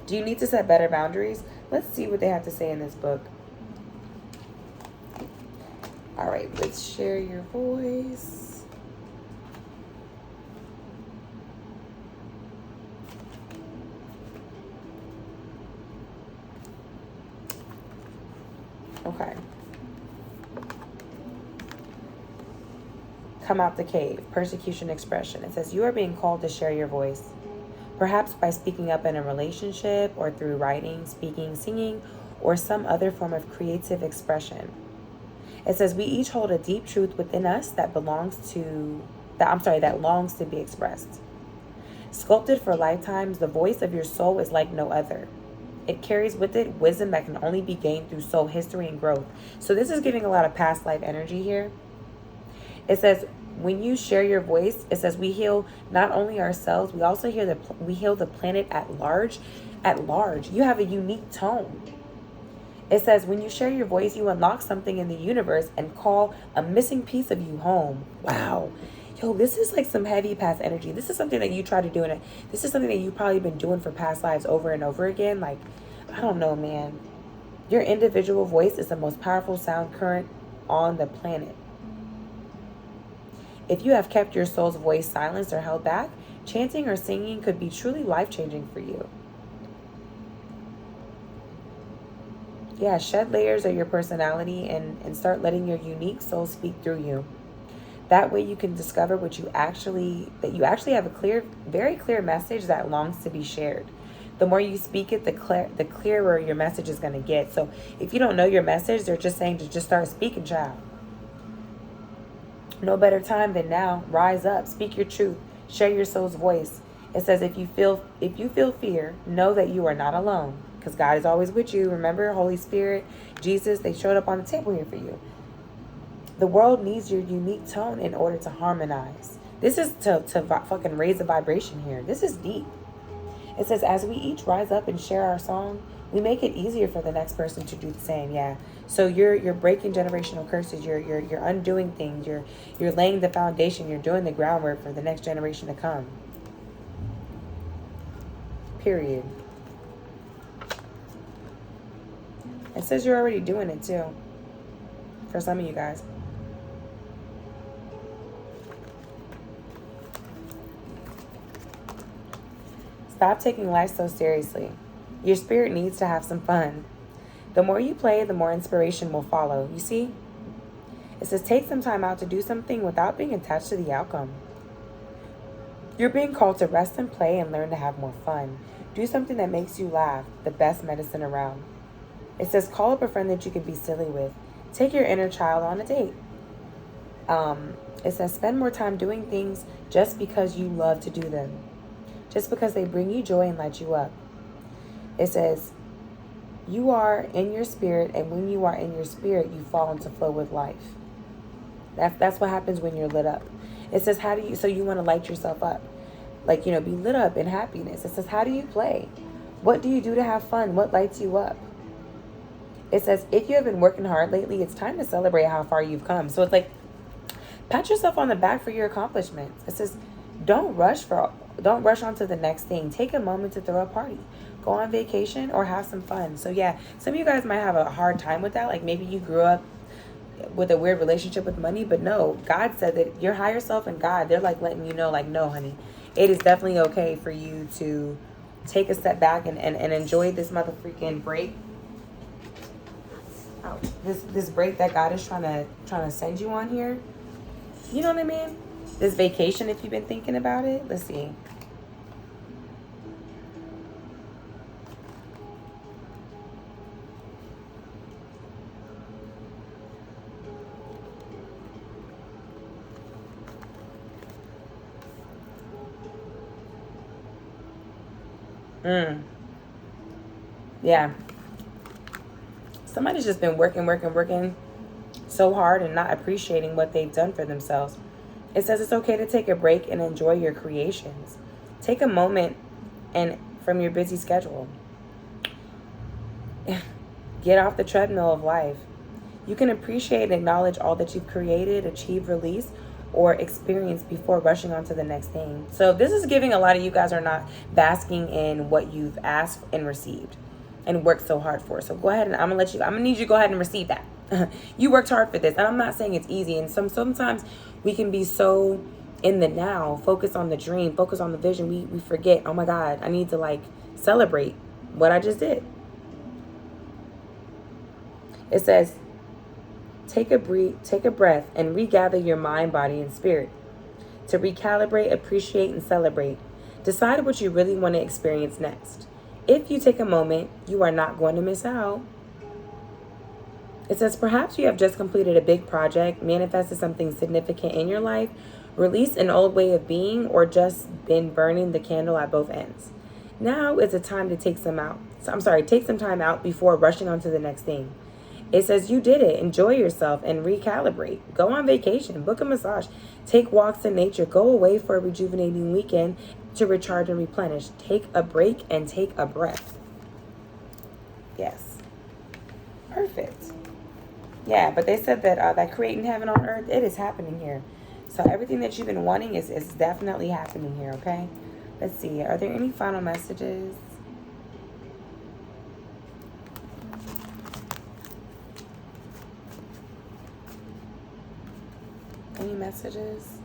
Do you need to set better boundaries? Let's see what they have to say in this book. All right, let's share your voice. Okay. Come out the cave, persecution expression. It says you are being called to share your voice, perhaps by speaking up in a relationship or through writing, speaking, singing, or some other form of creative expression. It says we each hold a deep truth within us that longs to be expressed. Sculpted for lifetimes, the voice of your soul is like no other. It carries with it wisdom that can only be gained through soul history and growth. So this is giving a lot of past life energy here. It says, when you share your voice, it says we heal not only ourselves, we also we heal the planet at large. At large, you have a unique tone. It says, when you share your voice, you unlock something in the universe and call a missing piece of you home. Wow. Yo, this is like some heavy past energy. This is something that you try to do, and this is something that you've probably been doing for past lives over and over again. Like, I don't know, man. Your individual voice is the most powerful sound current on the planet. If you have kept your soul's voice silenced or held back, chanting or singing could be truly life-changing for you. Yeah, shed layers of your personality and start letting your unique soul speak through you. That way you can discover that you actually have a very clear message that longs to be shared. The more you speak it, the clearer your message is going to get. So if you don't know your message, they're just saying to just start speaking, child. No better time than now. Rise up, speak your truth, share your soul's voice. It says if you feel fear, know that you are not alone, because God is always with you. Remember, Holy Spirit, Jesus, they showed up on the table here for you. The world needs your unique tone in order to harmonize. This is to fucking raise the vibration here. This is deep. It says, as we each rise up and share our song, we make it easier for the next person to do the same. Yeah. So you're breaking generational curses. You're undoing things. You're laying the foundation. You're doing the groundwork for the next generation to come. Period. It says you're already doing it too. For some of you guys. Stop taking life so seriously. Your spirit needs to have some fun. The more you play, the more inspiration will follow. You see? It says take some time out to do something without being attached to the outcome. You're being called to rest and play and learn to have more fun. Do something that makes you laugh, the best medicine around. It says call up a friend that you can be silly with. Take your inner child on a date. It says spend more time doing things just because you love to do them. Just because they bring you joy and light you up. It says, you are in your spirit, and when you are in your spirit, you fall into flow with life. That's what happens when you're lit up. It says, so you want to light yourself up. Like, be lit up in happiness. It says, how do you play? What do you do to have fun? What lights you up? It says, if you have been working hard lately, it's time to celebrate how far you've come. So it's like, pat yourself on the back for your accomplishments. It says, don't rush onto the next thing. Take a moment to throw a party. Go on vacation or have some fun. So yeah, some of you guys might have a hard time with that. Like maybe you grew up with a weird relationship with money, but no, God said that your higher self and God, they're like letting you know, like, no, honey, it is definitely okay for you to take a step back and enjoy this motherfucking break. Ouch. This break that God is trying to send you on here. You know what I mean? This vacation, if you've been thinking about it. Let's see. Yeah. Somebody's just been working so hard and not appreciating what they've done for themselves. It says it's okay to take a break and enjoy your creations. Take a moment and from your busy schedule. Get off the treadmill of life. You can appreciate and acknowledge all that you've created, achieved, released, or experienced before rushing on to the next thing. So this is giving a lot of you guys are not basking in what you've asked and received and worked so hard for. So go ahead and I'm gonna need you to go ahead and receive that. You worked hard for this. And I'm not saying it's easy. And sometimes we can be so in the now, focus on the dream, focus on the vision. We forget, oh my God, I need to celebrate what I just did. It says, take a breath and regather your mind, body, and spirit. To recalibrate, appreciate, and celebrate. Decide what you really want to experience next. If you take a moment, you are not going to miss out. It says, perhaps you have just completed a big project, manifested something significant in your life, released an old way of being, or just been burning the candle at both ends. Now is a time to take some out. Take some time out before rushing on to the next thing. It says you did it. Enjoy yourself and recalibrate. Go on vacation. Book a massage. Take walks in nature. Go away for a rejuvenating weekend to recharge and replenish. Take a break and take a breath. Yes. Perfect. Yeah, but they said that that creating heaven on earth, it is happening here. So everything that you've been wanting is definitely happening here, okay? Let's see. Are there any final messages? Any messages?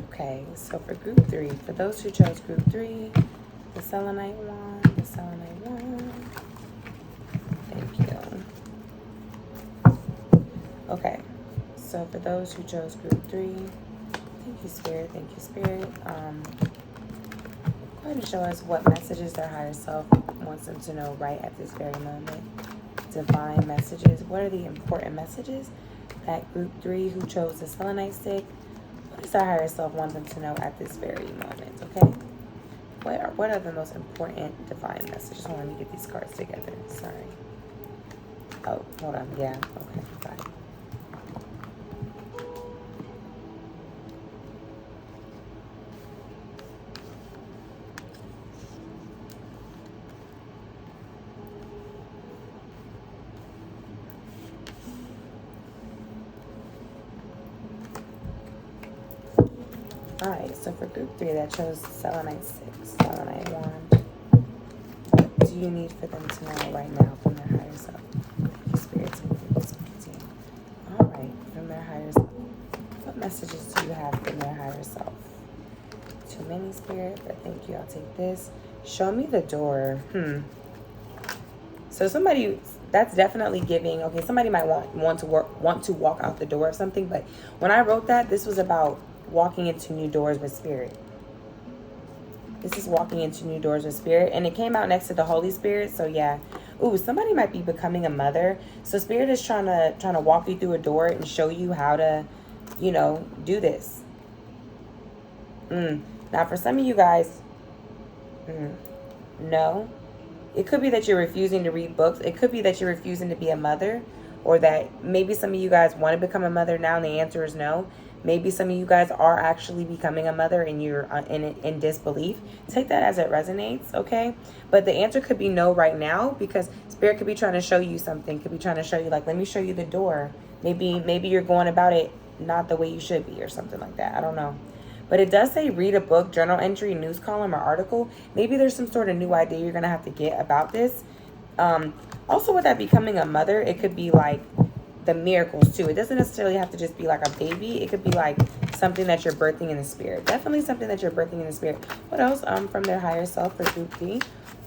Okay, so for group 3, for those who chose group 3, the selenite wand, the selenite wand. Thank you. Okay, so for those who chose group 3, thank you, Spirit. Thank you, Spirit. Go ahead and show us what messages their higher self wants them to know right at this very moment. Divine messages. What are the important messages that group 3 who chose the selenite stick, what does their higher self want them to know at this very moment, okay? What are the most important divine messages? Hold on, let me get these cards together. Sorry. Oh, hold on. Yeah, okay, got it. Alright, so for group 3 that chose selenite 6, selenite wand, what do you need for them to know right now from their higher self? Spirits and alright, from their higher self. What messages do you have from their higher self? Too many, Spirit, but thank you. I'll take this. Show me the door. So somebody, that's definitely giving, okay, somebody might want to walk out the door of something, but when I wrote that, this was about walking into new doors with Spirit. This is walking into new doors with Spirit, and it came out next to the Holy Spirit. So yeah. Ooh, somebody might be becoming a mother. So Spirit is trying to walk you through a door and show you how to, you know, do this. Now for some of you guys, no. It could be that you're refusing to read books. It could be that you're refusing to be a mother, or that maybe some of you guys want to become a mother now and the answer is no. Maybe some of you guys are actually becoming a mother and you're in disbelief. Take that as it resonates, okay? But the answer could be no right now, because Spirit could be trying to show you something. Could be trying to show you, like, let me show you the door. Maybe you're going about it not the way you should be, or something like that. I don't know. But it does say read a book, journal entry, news column, or article. Maybe there's some sort of new idea you're going to have to get about this. Also, with that becoming a mother, it could be like the miracles too. It doesn't necessarily have to just be like a baby. It could be like something that you're birthing in the spirit. Definitely something that you're birthing in the spirit. What else from their higher self for group 3?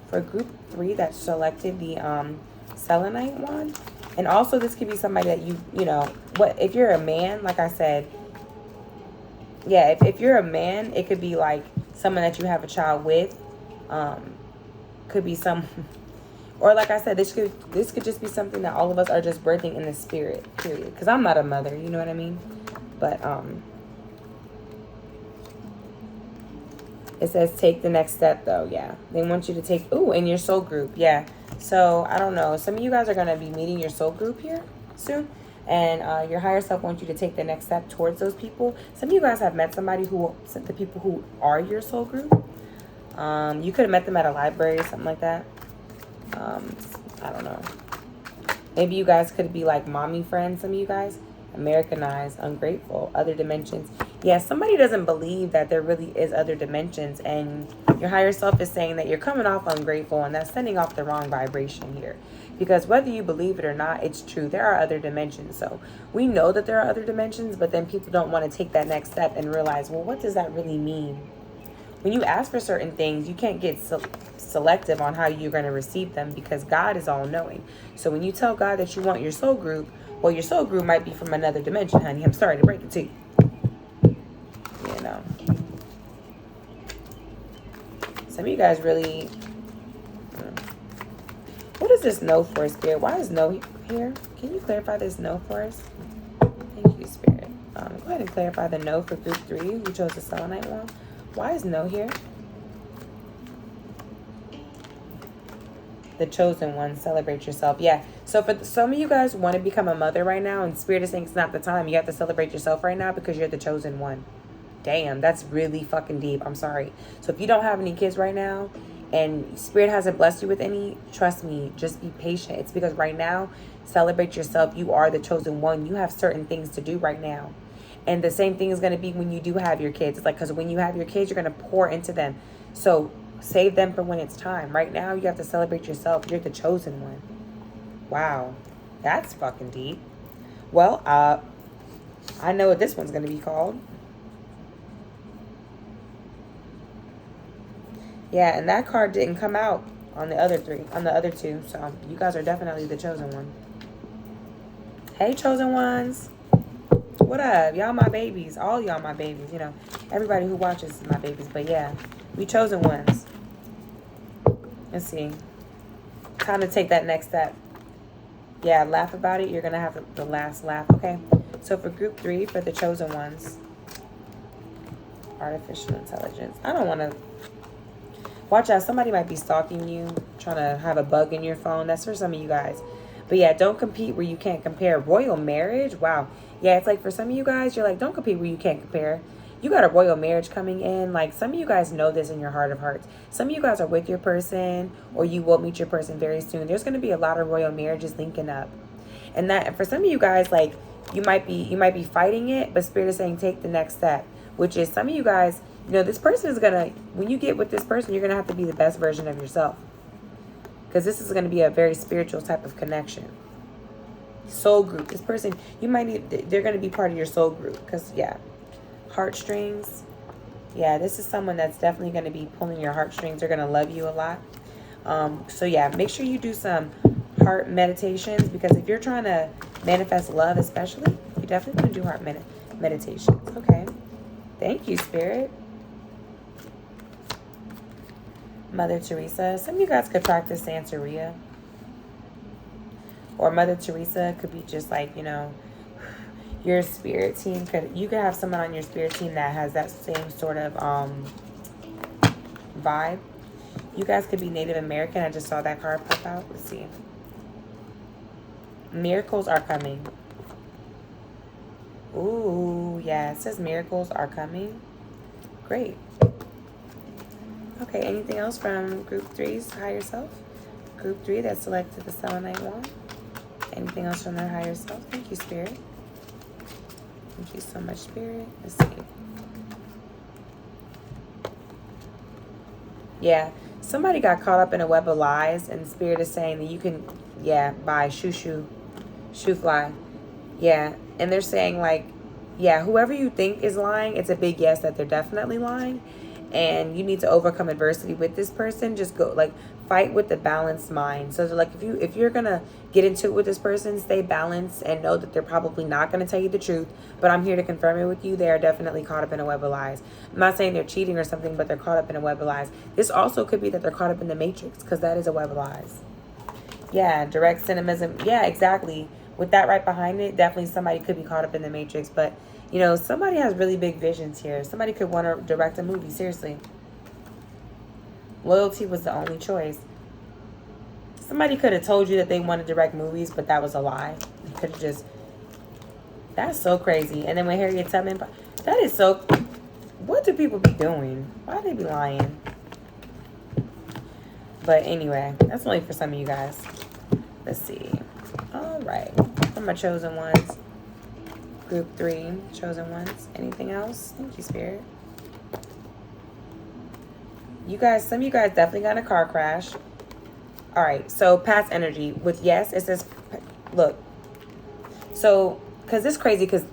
For group 3 that selected the selenite wand. And also this could be somebody that you know, what if you're a man, like I said, yeah, if you're a man, it could be like someone that you have a child with. Could be some, or like I said, this could just be something that all of us are just birthing in the spirit, period. Because I'm not a mother, you know what I mean? But it says take the next step though. Yeah, they want you to take, in your soul group. Yeah, so I don't know, some of you guys are going to be meeting your soul group here soon. And your higher self wants you to take the next step towards those people. Some of you guys have met somebody the people who are your soul group. You could have met them at a library, something like that. I don't know. Maybe you guys could be like mommy friends, some of you guys. Americanized, ungrateful, other dimensions. Yeah, somebody doesn't believe that there really is other dimensions, and your higher self is saying that you're coming off ungrateful, and that's sending off the wrong vibration here. Because whether you believe it or not, it's true. There are other dimensions. So we know that there are other dimensions, but then people don't want to take that next step and realize, well, what does that really mean? When you ask for certain things, you can't get selective on how you're going to receive them, because God is all-knowing. So when you tell God that you want your soul group, well, your soul group might be from another dimension, honey. I'm sorry to break it to you. You know. Some of you guys really... What is this no for, Spirit? Why is no here? Can you clarify this no for us? Go ahead and clarify the no for group 3 who chose the selenite one. Why is no here? The chosen one, celebrate yourself. Yeah, so for some of you guys want to become a mother right now, and Spirit is saying it's not the time. You have to celebrate yourself right now because you're the chosen one. Damn, that's really fucking deep. I'm sorry. So if you don't have any kids right now and Spirit hasn't blessed you with any, trust me, just be patient. It's because right now, celebrate yourself. You are the chosen one. You have certain things to do right now. And the same thing is going to be when you do have your kids. It's like, because when you have your kids, you're going to pour into them. So save them for when it's time. Right now, you have to celebrate yourself. You're the chosen one. Wow. That's fucking deep. Well, I know what this one's going to be called. Yeah, and that card didn't come out on the other two. So you guys are definitely the chosen one. Hey, chosen ones. What up? Y'all my babies. All y'all my babies. You know, everybody who watches is my babies. But yeah, we chosen ones. Let's see. Time to take that next step. Yeah, laugh about it. You're going to have the last laugh. Okay. So for group 3, for the chosen ones. Artificial intelligence. I don't want to. Watch out. Somebody might be stalking you. Trying to have a bug in your phone. That's for some of you guys. But yeah, don't compete where you can't compare. Royal marriage? Wow. Yeah, it's like for some of you guys, you're like, don't compete where you can't compare. You got a royal marriage coming in. Like, some of you guys know this in your heart of hearts. Some of you guys are with your person, or you will meet your person very soon. There's going to be a lot of royal marriages linking up. And that, for some of you guys, like, you might be fighting it, but Spirit is saying take the next step, which is some of you guys, you know, this person is going to, when you get with this person, you're going to have to be the best version of yourself. Because this is going to be a very spiritual type of connection. Soul group. This person, you might need, they're going to be part of your soul group. Because, yeah. Heartstrings. Yeah, this is someone that's definitely going to be pulling your heartstrings. They're going to love you a lot. So, yeah, make sure you do some heart meditations. Because if you're trying to manifest love especially, you definitely want to do heart meditations. Okay. Thank you, Spirit. Mother Teresa. Some of you guys could practice Santeria. Or Mother Teresa could be just like, you know, your spirit team. You could have someone on your spirit team that has that same sort of vibe. You guys could be Native American. I just saw that card pop out. Let's see. Miracles are coming. Ooh, yeah. It says miracles are coming. Great. Okay, anything else from Group 3's higher self? Group 3 that selected the selenite one. Anything else from their higher self? Thank you, Spirit. Thank you so much, Spirit. Let's see. Yeah, somebody got caught up in a web of lies, and Spirit is saying that you can, yeah, buy shoo fly. Yeah, and they're saying like, yeah, whoever you think is lying, it's a big yes that they're definitely lying. And you need to overcome adversity with this person. Just go, like, fight with the balanced mind. So like, if you're gonna get into it with this person, stay balanced and know that they're probably not gonna tell you the truth. But I'm here to confirm it with you. They are definitely caught up in a web of lies. I'm not saying they're cheating or something, but they're caught up in a web of lies. This also could be that they're caught up in the matrix, because that is a web of lies. Yeah, direct cynicism. Yeah, exactly. With that right behind it, definitely somebody could be caught up in the matrix. But you know, somebody has really big visions here. Somebody could want to direct a movie, seriously. Loyalty was the only choice. Somebody could have told you that they want to direct movies, but that was a lie. They could have just... That's so crazy. And then when Harriet Tubman... That is so... What do people be doing? Why do they be lying? But anyway, that's only for some of you guys. Let's see. All right. For my chosen ones. Group 3, chosen ones. Anything else? Thank you, Spirit. You guys, some of you guys definitely got in a car crash. All right, so past energy. With yes, it says, look. So, because it's crazy, because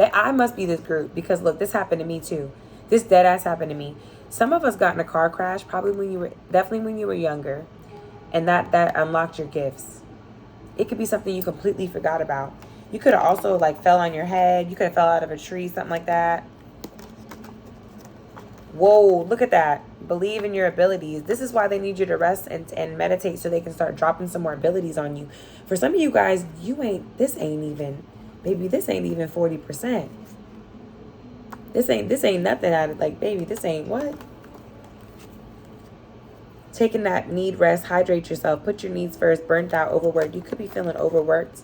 I must be this group. Because, look, this happened to me, too. This dead ass happened to me. Some of us got in a car crash, definitely when you were younger. And that unlocked your gifts. It could be something you completely forgot about. You could have also, like, fell on your head. You could have fell out of a tree, something like that. Whoa, look at that. Believe in your abilities. This is why they need you to rest and meditate, so they can start dropping some more abilities on you. For some of you guys, this ain't even 40%. This ain't nothing out of, like, baby, this ain't what? Taking that need rest, hydrate yourself, put your needs first, burnt out, overworked. You could be feeling overworked,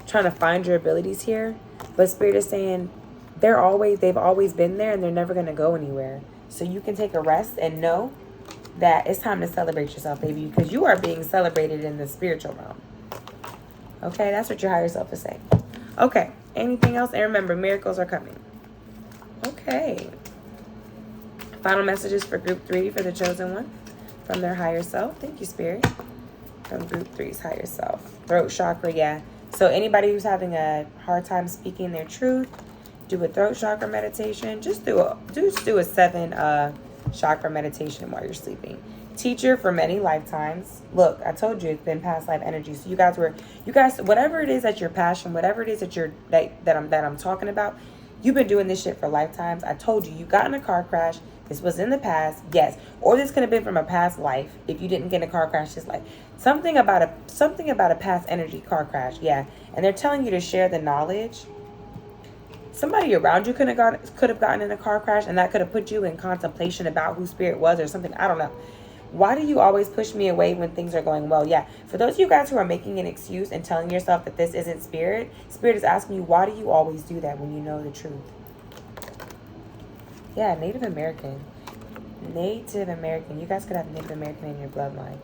trying to find your abilities here. But Spirit is saying they've always been there and they're never going to go anywhere. So you can take a rest and know that it's time to celebrate yourself, baby, because you are being celebrated in the spiritual realm. Okay, that's what your higher self is saying. Okay, anything else? And remember, miracles are coming. Okay. Final messages for group 3 for the chosen one from their higher self. Thank you, Spirit. From group 3's higher self. Throat chakra, yeah. So anybody who's having a hard time speaking their truth, do a throat chakra meditation. Just do a 7 chakra meditation while you're sleeping. Teacher for many lifetimes. Look, I told you it's been past life energy. So you guys, whatever it is that your passion, whatever it is that I'm talking about, you've been doing this shit for lifetimes. I told you, you got in a car crash. This was in the past, yes. Or this could have been from a past life if you didn't get in a car crash this life. Something about a past energy car crash, yeah. And they're telling you to share the knowledge. Somebody around you could have gotten in a car crash, and that could have put you in contemplation about who Spirit was or something. I don't know. Why do you always push me away when things are going well? Yeah, for those of you guys who are making an excuse and telling yourself that this isn't Spirit, Spirit is asking you, why do you always do that when you know the truth? Yeah, Native American. Native American. You guys could have Native American in your bloodline.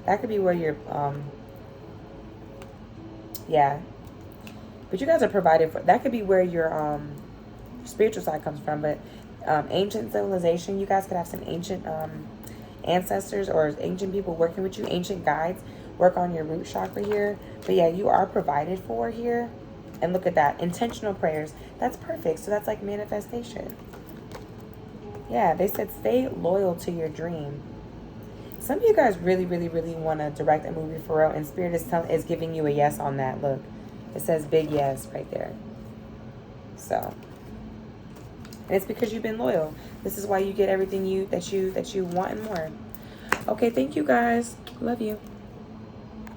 That could be where you're, yeah. But you guys are provided for. That could be where your spiritual side comes from. But ancient civilization, you guys could have some ancient ancestors or ancient people working with you, ancient guides, work on your root chakra here. But yeah, you are provided for here. And look at that. Intentional prayers. That's perfect. So that's like manifestation. Yeah, they said stay loyal to your dream. Some of you guys really, really, really want to direct a movie for real. And Spirit is giving you a yes on that. Look. It says big yes right there. So, and it's because you've been loyal. This is why you get everything that you want and more. Okay, thank you guys. Love you.